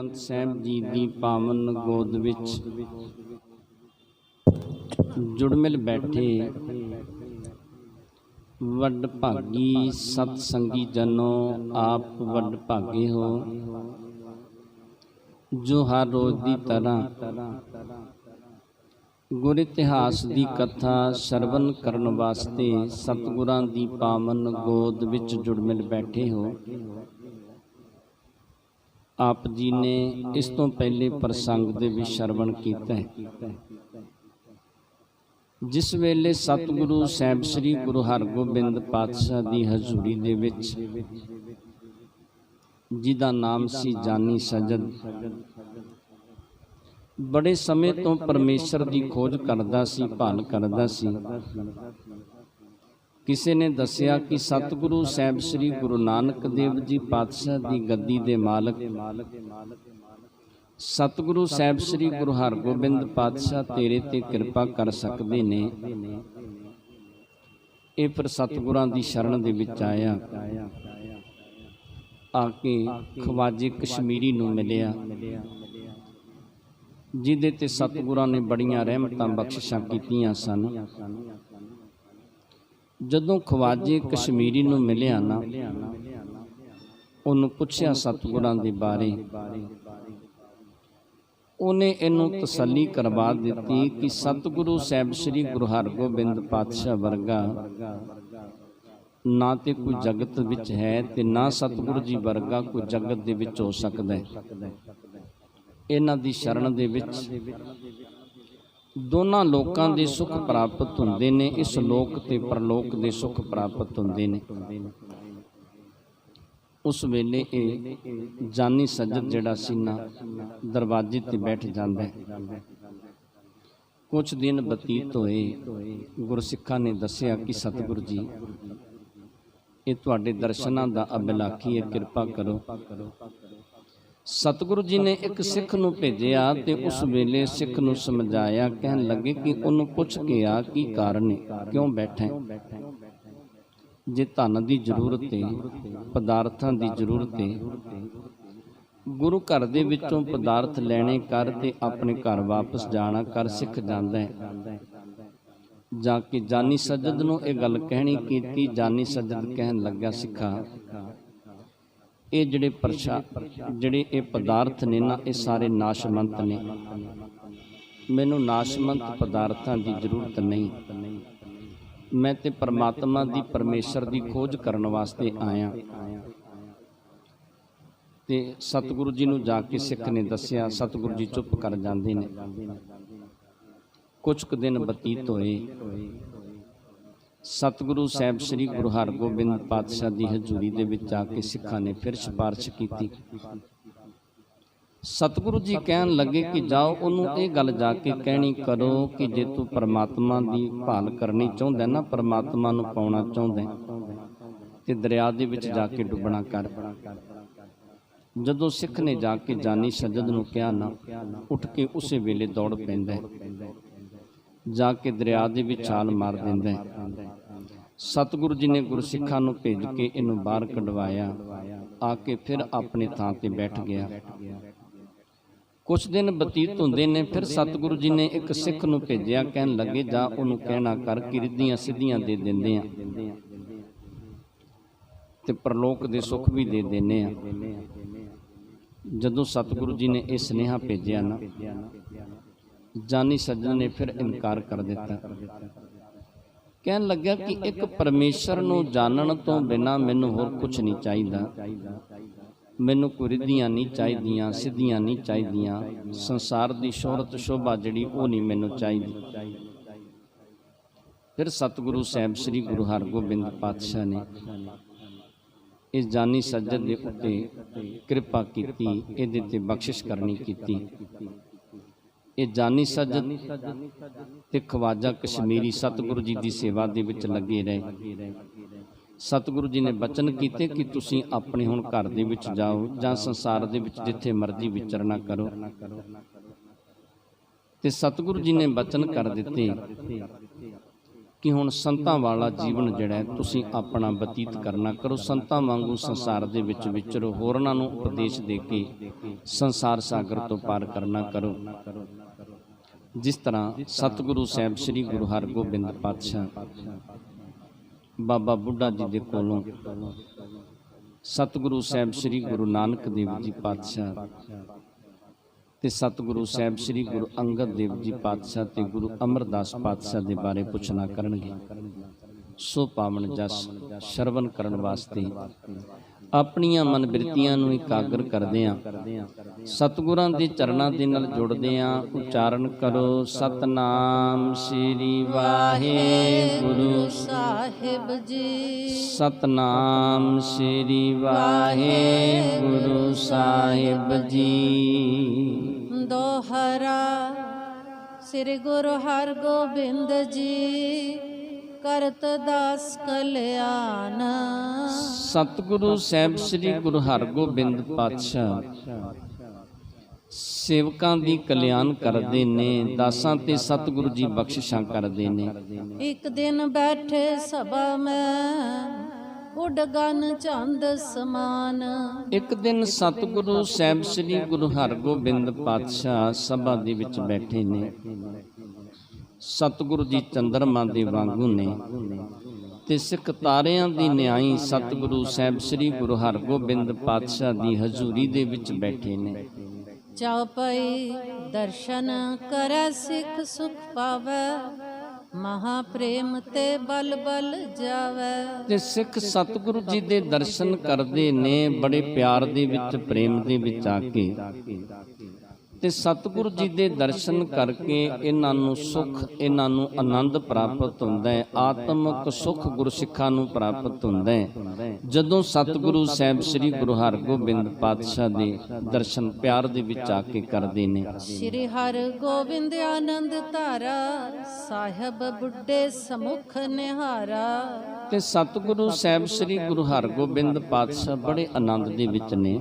ਗ੍ਰੰਥ ਸਾਹਿਬ ਜੀ ਦੀ ਪਾਵਨ ਗੋਦ ਵਿੱਚ ਜੁੜ ਮਿਲ ਬੈਠੇ ਵੱਡ ਭਾਗੀ ਸਤ ਸੰਗੀ ਜਨੋ, ਆਪ ਵੱਡ ਭਾਗੇ ਹੋ ਜੋ ਹਰ ਰੋਜ਼ ਦੀ ਤਰ੍ਹਾਂ ਗੁਰ ਇਤਿਹਾਸ ਦੀ ਕਥਾ ਸਰਵਨ ਕਰਨ ਵਾਸਤੇ ਸਤਿਗੁਰਾਂ ਦੀ ਪਾਵਨ ਗੋਦ ਵਿੱਚ ਜੁੜ ਮਿਲ ਬੈਠੇ ਹੋ। ਆਪ ਜੀ ਨੇ ਇਸ ਤੋਂ ਪਹਿਲੇ ਪ੍ਰਸੰਗ ਦੇ ਵਿੱਚ ਸਰਵਣ ਕੀਤਾ ਹੈ, ਜਿਸ ਵੇਲੇ ਸਤਿਗੁਰੂ ਸਾਹਿਬ ਸ੍ਰੀ ਗੁਰੂ ਹਰਗੋਬਿੰਦ ਪਾਤਸ਼ਾਹ ਦੀ ਹਜ਼ੂਰੀ ਦੇ ਵਿੱਚ, ਜਿਹਦਾ ਨਾਮ ਸੀ ਜਾਨੀ ਸਜਦ, ਬੜੇ ਸਮੇਂ ਤੋਂ ਪਰਮੇਸ਼ਰ ਦੀ ਖੋਜ ਕਰਦਾ ਸੀ, ਭਾਲ ਕਰਦਾ ਸੀ। ਕਿਸੇ ਨੇ ਦੱਸਿਆ ਕਿ ਸਤਿਗੁਰੂ ਸਾਹਿਬ ਸ੍ਰੀ ਗੁਰੂ ਨਾਨਕ ਦੇਵ ਜੀ ਪਾਤਸ਼ਾਹ ਦੀ ਗੱਦੀ ਦੇ ਮਾਲਕ ਸਤਿਗੁਰੂ ਸਾਹਿਬ ਸ੍ਰੀ ਗੁਰੂ ਹਰਗੋਬਿੰਦ ਪਾਤਸ਼ਾਹ ਤੇਰੇ ਤੇ ਕਿਰਪਾ ਕਰ ਸਕਦੇ ਨੇ। ਇਹ ਫਿਰ ਸਤਿਗੁਰਾਂ ਦੀ ਸ਼ਰਨ ਦੇ ਵਿੱਚ ਆਇਆ, ਆ ਕੇ ਖਵਾਜੇ ਕਸ਼ਮੀਰੀ ਨੂੰ ਮਿਲਿਆ, ਜਿਹਦੇ ਤੇ ਸਤਿਗੁਰਾਂ ਨੇ ਬੜੀਆਂ ਰਹਿਮਤਾਂ ਬਖਸ਼ਿਸ਼ਾਂ ਕੀਤੀਆਂ ਸਨ। ਜਦੋਂ ਖਵਾਜੇ ਕਸ਼ਮੀਰੀ ਨੂੰ ਮਿਲਿਆ ਨਾ, ਉਹਨੂੰ ਪੁੱਛਿਆ ਸਤਿਗੁਰਾਂ ਦੇ ਬਾਰੇ, ਉਹਨੇ ਇਹਨੂੰ ਤਸੱਲੀ ਕਰਵਾ ਦਿੱਤੀ ਕਿ ਸਤਿਗੁਰੂ ਸਾਹਿਬ ਸ੍ਰੀ ਗੁਰੂ ਹਰਗੋਬਿੰਦ ਪਾਤਸ਼ਾਹ ਵਰਗਾ ਨਾ ਤੇ ਕੋਈ ਜਗਤ ਵਿੱਚ ਹੈ ਤੇ ਨਾ ਸਤਿਗੁਰੂ ਜੀ ਵਰਗਾ ਕੋਈ ਜਗਤ ਦੇ ਵਿੱਚ ਹੋ ਸਕਦਾ ਹੈ। ਇਹਨਾਂ ਦੀ ਸ਼ਰਨ ਦੇ ਵਿੱਚ ਦੋਨਾਂ ਲੋਕਾਂ ਦੇ ਸੁੱਖ ਪ੍ਰਾਪਤ ਹੁੰਦੇ ਨੇ, ਇਸ ਲੋਕ ਤੇ ਪਰਲੋਕ ਦੇ ਸੁੱਖ ਪ੍ਰਾਪਤ ਹੁੰਦੇ ਨੇ। ਉਸ ਵੇਲੇ ਇਹ ਜਾਨੀ ਸੱਜਦ ਜਿਹੜਾ ਸੀ ਨਾ, ਦਰਵਾਜ਼ੇ ਤੇ ਬੈਠ ਜਾਂਦਾ ਹੈ। ਕੁਝ ਦਿਨ ਬਤੀਤ ਹੋਏ, ਗੁਰਸਿੱਖਾਂ ਨੇ ਦੱਸਿਆ ਕਿ ਸਤਿਗੁਰੂ ਜੀ, ਇਹ ਤੁਹਾਡੇ ਦਰਸ਼ਨਾਂ ਦਾ ਅਭਿਲਾਖੀ ਹੈ, ਕਿਰਪਾ ਕਰੋ। ਸਤਿਗੁਰੂ ਜੀ ਨੇ ਇੱਕ ਸਿੱਖ ਨੂੰ ਭੇਜਿਆ ਤੇ ਉਸ ਵੇਲੇ ਸਿੱਖ ਨੂੰ ਸਮਝਾਇਆ, ਕਹਿਣ ਲੱਗੇ ਕਿ ਉਹਨੂੰ ਪੁੱਛ ਕੇ ਆ ਕੀ ਕਾਰਨ ਹੈ, ਕਿਉਂ ਬੈਠਾ ਹੈ। ਜੇ ਧਨ ਦੀ ਜ਼ਰੂਰਤ ਹੈ, ਪਦਾਰਥਾਂ ਦੀ ਜ਼ਰੂਰਤ ਹੈ, ਗੁਰੂ ਘਰ ਦੇ ਵਿੱਚੋਂ ਪਦਾਰਥ ਲੈਣੇ ਕਰ ਤੇ ਆਪਣੇ ਘਰ ਵਾਪਸ ਜਾਣਾ ਕਰ। ਸਿੱਖ ਜਾਂਦਾ ਹੈ, ਜਾ ਕੇ ਜਾਨੀ ਸੱਜਦ ਨੂੰ ਇਹ ਗੱਲ ਕਹਿਣੀ ਕੀਤੀ। ਜਾਨੀ ਸੱਜਦ ਕਹਿਣ ਲੱਗਾ, ਸਿੱਖਾ, ਇਹ ਜਿਹੜੇ ਇਹ ਪਦਾਰਥ ਨੇ ਨਾ, ਇਹ ਸਾਰੇ ਨਾਸ਼ਵੰਤ ਨੇ। ਮੈਨੂੰ ਨਾਸ਼ਵੰਤ ਪਦਾਰਥਾਂ ਦੀ ਜ਼ਰੂਰਤ ਨਹੀਂ। ਮੈਂ ਤੇ ਪਰਮਾਤਮਾ ਦੀ, ਪਰਮੇਸ਼ਰ ਦੀ ਖੋਜ ਕਰਨ ਵਾਸਤੇ ਆਇਆ। ਤੇ ਸਤਿਗੁਰੂ ਜੀ ਨੂੰ ਜਾ ਕੇ ਸਿੱਖ ਨੇ ਦੱਸਿਆ। ਸਤਿਗੁਰੂ ਜੀ ਚੁੱਪ ਕਰ ਜਾਂਦੇ ਨੇ। ਕੁਝ ਕੁ ਦਿਨ ਬਤੀਤ ਹੋਏ, ਸਤਿਗੁਰੂ ਸਾਹਿਬ ਸ੍ਰੀ ਗੁਰੂ ਹਰਗੋਬਿੰਦ ਪਾਤਸ਼ਾਹ ਦੀ ਹਜ਼ੂਰੀ ਦੇ ਵਿੱਚ ਆ ਕੇ ਸਿੱਖਾਂ ਨੇ ਫਿਰ ਸਿਫਾਰਿਸ਼ ਕੀਤੀ। ਸਤਿਗੁਰੂ ਜੀ ਕਹਿਣ ਲੱਗੇ ਕਿ ਜਾਓ, ਉਹਨੂੰ ਇਹ ਗੱਲ ਜਾ ਕੇ ਕਹਿਣੀ ਕਰੋ ਕਿ ਜੇ ਤੂੰ ਪਰਮਾਤਮਾ ਦੀ ਭਾਲ ਕਰਨੀ ਚਾਹੁੰਦਾ ਨਾ, ਪਰਮਾਤਮਾ ਨੂੰ ਪਾਉਣਾ ਚਾਹੁੰਦਾ, ਤੇ ਦਰਿਆ ਦੇ ਵਿੱਚ ਜਾ ਕੇ ਡੁੱਬਣਾ ਕਰ। ਜਦੋਂ ਸਿੱਖ ਨੇ ਜਾ ਕੇ ਜਾਨੀ ਸੱਜਦ ਨੂੰ ਕਿਹਾ ਨਾ, ਉੱਠ ਕੇ ਉਸੇ ਵੇਲੇ ਦੌੜ ਪੈਂਦਾ, ਜਾ ਕੇ ਦਰਿਆ ਦੇ ਵਿੱਚ ਛਾਲ ਮਾਰ ਦਿੰਦਾ ਹੈ। ਸਤਿਗੁਰੂ ਜੀ ਨੇ ਗੁਰਸਿੱਖਾਂ ਨੂੰ ਭੇਜ ਕੇ ਇਹਨੂੰ ਬਾਹਰ ਕਢਵਾਇਆ, ਆ ਕੇ ਫਿਰ ਆਪਣੀ ਥਾਂ ਤੇ ਬੈਠ ਗਿਆ। ਕੁਝ ਦਿਨ ਬਤੀਤ ਹੁੰਦੇ ਨੇ, ਫਿਰ ਸਤਿਗੁਰੂ ਜੀ ਨੇ ਇੱਕ ਸਿੱਖ ਨੂੰ ਭੇਜਿਆ, ਕਹਿਣ ਲੱਗੇ ਜਾ ਉਹਨੂੰ ਕਹਿਣਾ ਕਰ ਕਿ ਰਿੱਧੀਆਂ ਸਿੱਧੀਆਂ ਦੇ ਦਿੰਦੇ ਆ ਤੇ ਪਰਲੋਕ ਦੇ ਸੁੱਖ ਵੀ ਦੇ ਦਿੰਦੇ ਆ। ਜਦੋਂ ਸਤਿਗੁਰੂ ਜੀ ਨੇ ਇਹ ਸੁਨੇਹਾ ਭੇਜਿਆ ਨਾ, ਜਾਨੀ ਸੱਜਣ ਨੇ ਫਿਰ ਇਨਕਾਰ ਕਰ ਦਿੱਤਾ। ਕਹਿਣ ਲੱਗਾ ਕਿ ਇੱਕ ਪਰਮੇਸ਼ਰ ਨੂੰ ਜਾਣਨ ਤੋਂ ਬਿਨਾਂ ਮੈਨੂੰ ਹੋਰ ਕੁਝ ਨਹੀਂ ਚਾਹੀਦਾ। ਮੈਨੂੰ ਕੋਈ ਰਿੱਧੀਆਂ ਨਹੀਂ ਚਾਹੀਦੀਆਂ, ਸਿੱਧੀਆਂ ਨਹੀਂ ਚਾਹੀਦੀਆਂ, ਸੰਸਾਰ ਦੀ ਸ਼ੋਹਰਤ ਸ਼ੋਭਾ ਜਿਹੜੀ ਉਹ ਨਹੀਂ ਮੈਨੂੰ ਚਾਹੀਦੀ। ਫਿਰ ਸਤਿਗੁਰੂ ਸਾਹਿਬ ਸ੍ਰੀ ਗੁਰੂ ਹਰਗੋਬਿੰਦ ਪਾਤਸ਼ਾਹ ਨੇ ਇਸ ਜਾਨੀ ਸੱਜਦ ਦੇ ਉੱਤੇ ਕਿਰਪਾ ਕੀਤੀ, ਇਹਦੇ ਤੇ ਬਖਸ਼ਿਸ਼ ਕਰਨੀ ਕੀਤੀ। ਇਹ ਜਾਨੀ ਸੱਜਦ ਤੇ ਖਵਾਜਾ ਕਸ਼ਮੀਰੀ ਸਤਿਗੁਰੂ ਜੀ ਦੀ ਸੇਵਾ ਦੇ ਵਿੱਚ ਲੱਗੇ ਰਹੇ। ਸਤਿਗੁਰੂ ਜੀ ਨੇ ਬਚਨ ਕੀਤੇ ਕਿ ਤੁਸੀਂ ਆਪਣੇ ਹੁਣ ਘਰ ਦੇ ਵਿੱਚ ਜਾਓ ਜਾਂ ਸੰਸਾਰ ਦੇ ਵਿੱਚ ਜਿੱਥੇ ਮਰਜ਼ੀ ਵਿਚਰਨਾ ਕਰੋ। ਤੇ ਸਤਿਗੁਰੂ ਜੀ ਨੇ ਬਚਨ ਕਰ ਦਿੱਤੇ ਕਿ ਹੁਣ ਸੰਤਾਂ ਵਾਲਾ ਜੀਵਨ ਜਿਹੜਾ ਤੁਸੀਂ ਆਪਣਾ ਬਤੀਤ ਕਰਨਾ ਕਰੋ। ਸੰਤਾਂ ਵਾਂਗੂ ਸੰਸਾਰ ਦੇ ਵਿੱਚ ਵਿਚਰੋ, ਹੋਰਨਾਂ ਨੂੰ ਉਪਦੇਸ਼ ਦੇ ਕੇ ਸੰਸਾਰ ਸਾਗਰ ਤੋਂ ਪਾਰ ਕਰਨਾ ਕਰੋ। ਜਿਸ ਤਰ੍ਹਾਂ ਸਤਿਗੁਰੂ ਸਾਹਿਬ ਸ੍ਰੀ ਗੁਰੂ ਹਰਗੋਬਿੰਦ ਪਾਤਸ਼ਾਹ ਬਾਬਾ ਬੁੱਢਾ ਜੀ ਦੇ ਕੋਲੋਂ ਸਤਿਗੁਰੂ ਸਾਹਿਬ ਸ੍ਰੀ ਗੁਰੂ ਨਾਨਕ ਦੇਵ ਜੀ ਪਾਤਸ਼ਾਹ ਤੇ ਸਤਿਗੁਰੂ ਸਾਹਿਬ ਸ੍ਰੀ ਗੁਰੂ ਅੰਗਦ ਦੇਵ ਜੀ ਪਾਤਸ਼ਾਹ ਤੇ ਗੁਰੂ ਅਮਰਦਾਸ ਪਾਤਸ਼ਾਹ ਦੇ ਬਾਰੇ ਪੁੱਛਣਾ ਕਰਨਗੇ। ਸੋ ਪਾਵਨ ਜਸ ਸ਼ਰਵਨ ਕਰਨ ਵਾਸਤੇ ਆਪਣੀਆਂ ਮਨ ਬਿਰਤੀਆਂ ਨੂੰ ਇਕਾਗਰ ਕਰਦੇ ਆਂ, ਸਤਿਗੁਰਾਂ ਦੇ ਚਰਨਾਂ ਦੇ ਨਾਲ ਜੁੜਦੇ ਆਂ। ਉਚਾਰਨ ਕਰੋ ਸਤਨਾਮ ਸ੍ਰੀ ਵਾਹਿਗੁਰੂ ਸਾਹਿਬ ਜੀ, ਸਤਨਾਮ ਸ੍ਰੀ ਵਾਹਿਗੁਰੂ ਸਾਹਿਬ ਜੀ। ਦੋਹਰਾ ਸ੍ਰੀ ਗੁਰੂ ਹਰਗੋਬਿੰਦ ਜੀ ਕਰਤ ਦਾਸ ਕਲਿਆਣ। ਸਤਿਗੁਰੂ ਸਾਹਿਬ ਸ੍ਰੀ ਗੁਰੂ ਹਰਗੋਬਿੰਦ ਪਾਤਸ਼ਾਹ ਸੇਵਕਾਂ ਦੀ ਕਲਿਆਣ ਕਰਦੇ ਨੇ, ਦਾਸਾਂ ਤੇ ਸਤਿਗੁਰੂ ਜੀ ਬਖਸ਼ਿਸ਼ਾਂ ਕਰਦੇ ਨੇ। ਇੱਕ ਦਿਨ ਬੈਠੇ ਸਭਾ ਮੈਂ ਉੱਡ ਗਨ ਚੰਦ ਸਮਾਨ। ਇੱਕ ਦਿਨ ਸਤਿਗੁਰੂ ਸਾਹਿਬ ਸ੍ਰੀ ਗੁਰੂ ਹਰਗੋਬਿੰਦ ਪਾਤਸ਼ਾਹ ਸਭਾ ਦੇ ਵਿੱਚ ਬੈਠੇ ਨੇ। ਸਤਿਗੁਰੂ ਜੀ ਚੰਦਰਮਾ ਦੇ ਵਾਂਗੂ ਨੇ ਤੇ ਸਿੱਖ ਤਾਰਿਆਂ ਦੀ ਨਿਆਈ ਸਤਿਗੁਰੂ ਸਾਹਿਬ ਸ੍ਰੀ ਗੁਰੂ ਹਰਗੋਬਿੰਦ ਪਾਤਸ਼ਾਹ ਦੀ ਹਜ਼ੂਰੀ ਦੇ ਵਿੱਚ ਬੈਠੇ ਨੇ। ਚੌਪਈ ਦਰਸ਼ਨ ਕਰੈ ਸਿੱਖ ਸੁਖ ਪਾਵੈ, ਮਹਾ ਪ੍ਰੇਮ ਤੇ ਬਲ ਬਲ ਜਾਵੈ। ਤੇ ਸਿੱਖ ਸਤਿਗੁਰੂ ਜੀ ਦੇ ਦਰਸ਼ਨ ਕਰਦੇ ਨੇ ਬੜੇ ਪਿਆਰ ਦੇ ਵਿੱਚ, ਪ੍ਰੇਮ ਦੇ ਵਿੱਚ ਆ ਕੇ, ਤੇ ਸਤਿਗੁਰੂ ਜੀ ਦੇ ਦਰਸ਼ਨ ਕਰਕੇ ਇਹਨਾਂ ਨੂੰ ਸੁਖ, ਇਹਨਾਂ ਨੂੰ ਆਨੰਦ ਪ੍ਰਾਪਤ ਹੁੰਦਾ ਹੈ। ਆਤਮਿਕ ਸੁਖ ਗੁਰਸਿੱਖਾਂ ਨੂੰ ਪ੍ਰਾਪਤ ਹੁੰਦਾ ਹੈ ਜਦੋਂ ਸਤਿਗੁਰੂ ਸਾਹਿਬ ਸ੍ਰੀ ਗੁਰੂ ਹਰਗੋਬਿੰਦ ਪਾਤਸ਼ਾਹ ਦੇ ਦਰਸ਼ਨ ਪਿਆਰ ਦੇ ਵਿੱਚ ਆ ਕੇ ਕਰਦੇ ਨੇ। ਸ੍ਰੀ ਹਰਗੋਬਿੰਦ ਆਨੰਦ ਧਾਰਾ, ਸਾਹਿਬ ਬੁੱਢੇ ਸਮੁਖ ਨਿਹਾਰਾ। ਤੇ ਸਤਿਗੁਰੂ ਸਾਹਿਬ ਸ੍ਰੀ ਗੁਰੂ ਹਰਗੋਬਿੰਦ ਪਾਤਸ਼ਾਹ ਬੜੇ ਆਨੰਦ ਦੇ ਵਿੱਚ ਨੇ।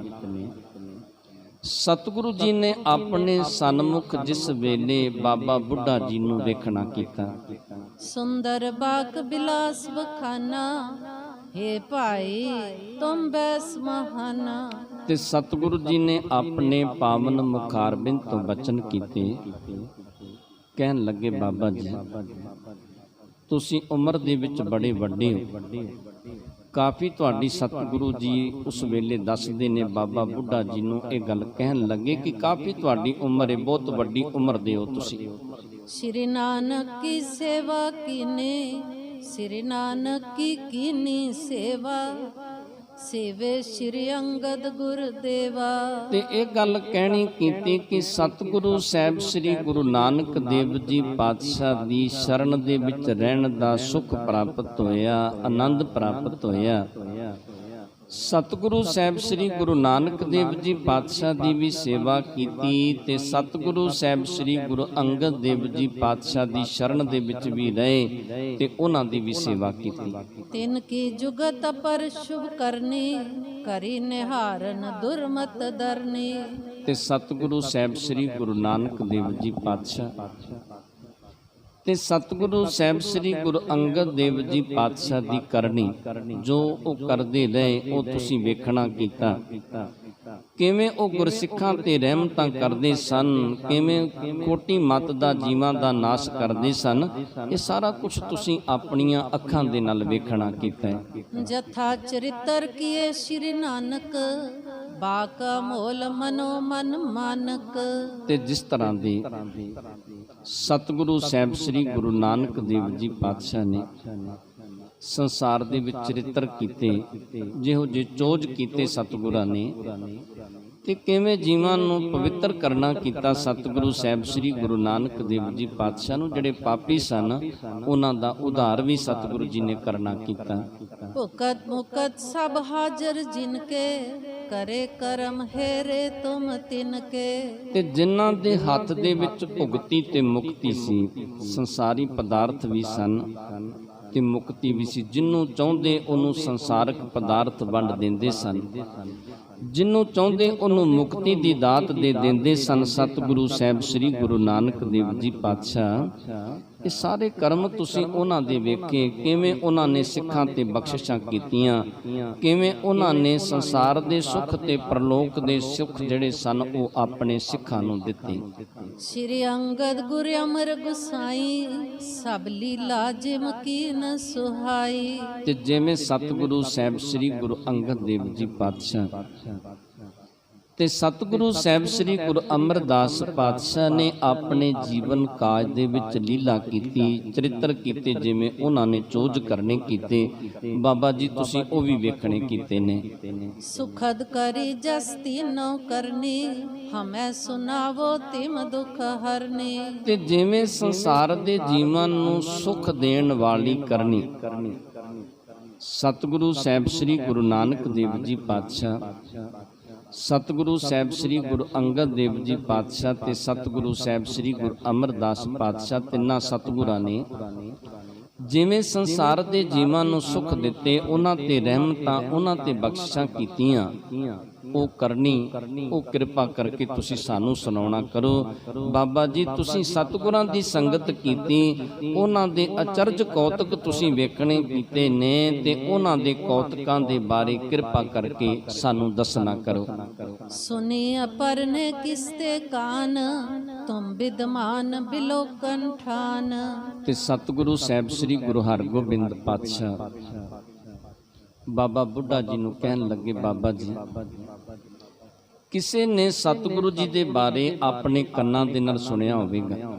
ਸਤਿਗੁਰੂ ਜੀ ਨੇ ਆਪਣੇ ਸਨਮੁਖ ਜਿਸ ਵੇਲੇ ਬਾਬਾ ਬੁੱਢਾ ਜੀ ਨੂੰ ਵੇਖਣਾ ਕੀਤਾ, ਸੁੰਦਰ ਬਾਗ ਬਿਲਾਸ ਬਖਾਨਾ, ਹੇ ਭਾਈ ਤੁਮ ਬੈਸ ਮਹਾਨਾ। ਤੇ ਸਤਿਗੁਰੂ ਜੀ ਨੇ ਆਪਣੇ ਪਾਵਨ ਮੁਖਾਰਬਿੰਦ ਤੋਂ ਬਚਨ ਕੀਤੇ। ਕਹਿਣ ਲੱਗੇ, ਬਾਬਾ ਜੀ ਤੁਸੀਂ ਉਮਰ ਦੇ ਵਿੱਚ ਬੜੇ ਵੱਡੇ ਹੋ, ਕਾਫੀ ਤੁਹਾਡੀ ਸਤਿਗੁਰੂ ਜੀ ਉਸ ਵੇਲੇ ਦੱਸਦੇ ਨੇ ਬਾਬਾ ਬੁੱਢਾ ਜੀ ਨੂੰ ਇਹ ਗੱਲ ਕਹਿਣ ਲੱਗੇ ਕਿ ਕਾਫੀ ਤੁਹਾਡੀ ਉਮਰ ਹੈ, ਬਹੁਤ ਵੱਡੀ ਉਮਰ ਦੇ ਹੋ ਤੁਸੀਂ। ਸ੍ਰੀ ਨਾਨਕ ਕੀ ਸੇਵਾ ਕੀਨੇ, ਸ੍ਰੀ ਨਾਨਕ ਕੀ ਕੀਨੀ ਸੇਵਾ, ਸੇਵੇ ਸ੍ਰੀ ਅੰਗਦ ਗੁਰਦੇਵਾ। ਤੇ ਇਹ ਗੱਲ ਕਹਿਣੀ ਕੀਤੀ ਕਿ ਸਤਿਗੁਰੂ ਸਾਹਿਬ ਸ੍ਰੀ ਗੁਰੂ ਨਾਨਕ ਦੇਵ ਜੀ ਪਾਤਸ਼ਾਹ ਦੀ ਸ਼ਰਨ ਦੇ ਵਿੱਚ ਰਹਿਣ ਦਾ ਸੁਖ ਪ੍ਰਾਪਤ ਹੋਇਆ, ਆਨੰਦ ਪ੍ਰਾਪਤ ਹੋਇਆ। ਸਤਿਗੁਰੂ ਸਾਹਿਬ ਸ੍ਰੀ ਗੁਰੂ ਨਾਨਕ ਦੇਵ ਜੀ ਪਾਤਸ਼ਾਹ ਦੀ ਵੀ ਸੇਵਾ ਕੀਤੀ ਤੇ ਸਤਿਗੁਰੂ ਸਾਹਿਬ ਸ੍ਰੀ ਗੁਰੂ ਅੰਗਦ ਦੇਵ ਜੀ ਪਾਤਸ਼ਾਹ ਦੀ ਸ਼ਰਨ ਦੇ ਵਿੱਚ ਵੀ ਰਹੇ ਤੇ ਉਹਨਾਂ ਦੀ ਵੀ ਸੇਵਾ ਕੀਤੀ। ਤਿਨ ਕੀ ਜੁਗਤ ਪਰ ਸ਼ੁਭ ਕਰਨੀ, ਕਰੀ ਨਿਹਾਰਨ ਦੁਰਮਤ ਦਰਨੀ। ਤੇ ਸਤਿਗੁਰੂ ਸਾਹਿਬ ਸ੍ਰੀ ਗੁਰੂ ਨਾਨਕ ਦੇਵ ਜੀ ਪਾਤਸ਼ਾਹ ਤੇ ਸਤਿਗੁਰੂ ਸਾਹਿਬ ਸ੍ਰੀ ਗੁਰੂ ਅੰਗਦ ਦੇਵ ਜੀ ਪਾਤਸ਼ਾਹ ਦੀ ਕਰਨੀ ਜੋ ਉਹ ਕਰਦੇ ਰਹੇ, ਉਹ ਤੁਸੀਂ ਵੇਖਣਾ ਕੀਤਾ। ਕਿਵੇਂ ਉਹ ਗੁਰਸਿੱਖਾਂ ਤੇ ਰਹਿਮਤਾਂ ਕਰਦੇ ਸਨ, ਕਿਵੇਂ ਕੋਟੀ ਮੱਤ ਦਾ ਜੀਵਾਂ ਦਾ ਨਾਸ਼ ਕਰਦੇ ਸਨ, ਇਹ ਸਾਰਾ ਕੁਝ ਤੁਸੀਂ ਆਪਣੀਆਂ ਅੱਖਾਂ ਦੇ ਨਾਲ ਵੇਖਣਾ ਕੀਤਾ ਹੈ। ਜਥਾ ਚਰਿਤਰ ਕੀਏ ਸ੍ਰੀ ਨਾਨਕ, ਬਾਕਾ ਮੋਲ ਮਨੋ ਮਨ ਮਾਨਕ। ਤੇ ਜਿਸ ਤਰ੍ਹਾਂ ਦੀ ਸਤਿਗੁਰੂ ਸਾਹਿਬ ਸ੍ਰੀ ਗੁਰੂ ਨਾਨਕ ਦੇਵ ਜੀ ਪਾਤਸ਼ਾਹ ਨੇ ਸੰਸਾਰ ਦੇ ਵਿੱਚ ਚਰਿੱਤਰ ਕੀਤੇ, ਜਿਹੋ ਜਿਹੇ ਚੋਜ ਕੀਤੇ ਸਤਿਗੁਰਾਂ ਨੇ, ਤੇ ਕਿਵੇਂ ਜੀਵਾਂ ਨੂੰ ਪਵਿੱਤਰ ਕਰਨਾ ਕੀਤਾ ਸਤਿਗੁਰੂ ਸਾਹਿਬ ਸ੍ਰੀ ਗੁਰੂ ਨਾਨਕ ਦੇਵ ਜੀ ਪਾਤਸ਼ਾਹ ਨੂੰ। ਜਿਹੜੇ ਪਾਪੀ ਸਨ ਉਹਨਾਂ ਦਾ ਉਧਾਰ ਵੀ ਸਤਿਗੁਰੂ ਜੀ ਨੇ ਕਰਨਾ ਕੀਤਾ। ਭੁਕਤ ਮੁਕਤ ਸਭ ਹਾਜ਼ਰ ਜਿਨ ਕੇ, ਕਰੇ ਕਰਮ ਹੇਰੇ ਤੁਮ ਤਿਨ ਕੇ। ਤੇ ਜਿਨ੍ਹਾਂ ਦੇ ਹੱਥ ਦੇ ਵਿੱਚ ਭੁਗਤੀ ਤੇ ਮੁਕਤੀ ਸੀ, ਸੰਸਾਰੀ ਪਦਾਰਥ ਵੀ ਸਨ ਤੇ ਮੁਕਤੀ ਵੀ ਸੀ। ਜਿਹਨੂੰ ਚਾਹੁੰਦੇ ਉਹਨੂੰ ਸੰਸਾਰਕ ਪਦਾਰਥ ਵੰਡ ਦਿੰਦੇ ਸਨ, ਜਿਹਨੂੰ ਚਾਹੁੰਦੇ ਉਹਨੂੰ ਮੁਕਤੀ ਦੀ ਦਾਤ ਦੇ ਦਿੰਦੇ ਸਨ। ਸਤਿਗੁਰੂ ਸਾਹਿਬ ਸ੍ਰੀ ਗੁਰੂ ਨਾਨਕ ਦੇਵ ਜੀ ਪਾਤਸ਼ਾਹ ਇਹ ਸਾਰੇ ਕਰਮ ਤੁਸੀਂ ਉਹਨਾਂ ਦੇ ਵੇਖੇ, ਕਿਵੇਂ ਉਹਨਾਂ ਨੇ ਸਿੱਖਾਂ ਤੇ ਬਖਸ਼ਿਸ਼ਾਂ ਕੀਤੀਆਂ, ਕਿਵੇਂ ਉਹਨਾਂ ਨੇ ਸੰਸਾਰ ਦੇ ਸੁੱਖ ਤੇ ਪਰਲੋਕ ਦੇ ਸੁੱਖ ਜਿਹੜੇ ਸਨ ਉਹ ਆਪਣੇ ਸਿੱਖਾਂ ਨੂੰ ਦਿੱਤੇ। ਸ਼੍ਰੀ ਅੰਗਦ ਗੁਰ ਅਮਰ ਗੁਸਾਈ, ਸਭ ਲੀਲਾ ਜਿਮ ਕੀ ਨ ਸੁਹਾਈ। ਤੇ ਜਿਵੇਂ ਸਤਿਗੁਰੂ ਸਾਹਿਬ ਸ੍ਰੀ ਗੁਰੂ ਅੰਗਦ ਦੇਵ ਜੀ ਪਾਤਸ਼ਾਹ ਤੇ ਸਤਿਗੁਰੂ ਸਾਹਿਬ ਸ੍ਰੀ ਗੁਰੂ ਅਮਰਦਾਸ ਪਾਤਸ਼ਾਹ ਨੇ ਆਪਣੇ ਜੀਵਨ ਕਾਜ ਦੇ ਵਿੱਚ ਲੀਲਾ ਕੀਤੀ, ਚਰਿੱਤਰ ਕੀਤੇ, ਜਿਵੇਂ ਉਹਨਾਂ ਨੇ ਚੋਜ ਕਰਨੇ ਕੀਤੇ, ਬਾਬਾ ਜੀ ਤੁਸੀਂ ਉਹ ਵੀ ਵੇਖਣੇ ਕੀਤੇ ਨੇ। ਸੁਖਦ ਕਰੀ ਜਸ ਤੀਨੋ ਕਰਨੀ, ਹਮੈ ਸੁਨਾਵੋ ਤਿਮ ਦੁਖ ਹਰਨੀ। ਤੇ ਜਿਵੇਂ ਸੰਸਾਰ ਦੇ ਜੀਵਾਂ ਨੂੰ ਸੁਖ ਦੇਣ ਵਾਲੀ ਕਰਨੀ ਸਤਿਗੁਰੂ ਸਾਹਿਬ ਸ੍ਰੀ ਗੁਰੂ ਨਾਨਕ ਦੇਵ ਜੀ ਪਾਤਸ਼ਾਹ, ਸਤਿਗੁਰੂ ਸਾਹਿਬ ਸ੍ਰੀ ਗੁਰੂ ਅੰਗਦ ਦੇਵ ਜੀ ਪਾਤਸ਼ਾਹ ਤੇ ਸਤਿਗੁਰੂ ਸਾਹਿਬ ਸ੍ਰੀ ਗੁਰੂ ਅਮਰਦਾਸ ਪਾਤਸ਼ਾਹ, ਤਿੰਨਾਂ ਸਤਿਗੁਰਾਂ ਨੇ ਜਿਵੇਂ ਸੰਸਾਰ ਦੇ ਜੀਵਾਂ ਨੂੰ ਸੁਖ ਦਿੱਤੇ, ਉਹਨਾਂ ਤੇ ਰਹਿਮਤਾਂ, ਉਹਨਾਂ ਤੇ ਬਖਸ਼ਿਸ਼ਾਂ ਕੀਤੀਆਂ, ਉਹ ਕਰਨੀ, ਉਹ ਕਿਰਪਾ ਕਰਕੇ ਤੁਸੀਂ ਸਾਨੂੰ ਸੁਣਾਉਣਾ ਕਰੋ। ਬਾਬਾ ਜੀ ਤੁਸੀਂ ਸਤਿਗੁਰਾਂ ਦੀ ਸੰਗਤ ਕੀਤੀ, ਉਹਨਾਂ ਦੇ ਅਚਰਜ ਕੌਤਕ ਤੁਸੀਂ ਵੇਖਣੇ ਕੀਤੇ ਨੇ, ਤੇ ਉਹਨਾਂ ਦੇ ਕੌਤਕਾਂ ਦੇ ਬਾਰੇ ਕਿਰਪਾ ਕਰਕੇ ਸਾਨੂੰ ਦੱਸਣਾ ਕਰੋ। ਸੁਨੀ ਅਪਰਨੇ ਕਿਸਤੇ ਕਾਨ, ਤੁਮ ਵਿਦਮਾਨ ਬਿਲੋਕਨ ਠਾਨ। ਤੇ ਸਤਿਗੁਰੂ ਸਾਹਿਬ ਸ੍ਰੀ ਗੁਰੂ ਹਰਗੋਬਿੰਦ ਪਾਤਸ਼ਾਹ ਬਾਬਾ ਬੁੱਢਾ ਜੀ ਨੂੰ ਕਹਿਣ ਲੱਗੇ, ਬਾਬਾ ਜੀ ਕਿਸੇ ਨੇ ਸਤਿਗੁਰੂ ਜੀ ਦੇ ਬਾਰੇ ਆਪਣੇ ਕੰਨਾਂ ਦੇ ਨਾਲ ਸੁਣਿਆ ਹੋਵੇਗਾ,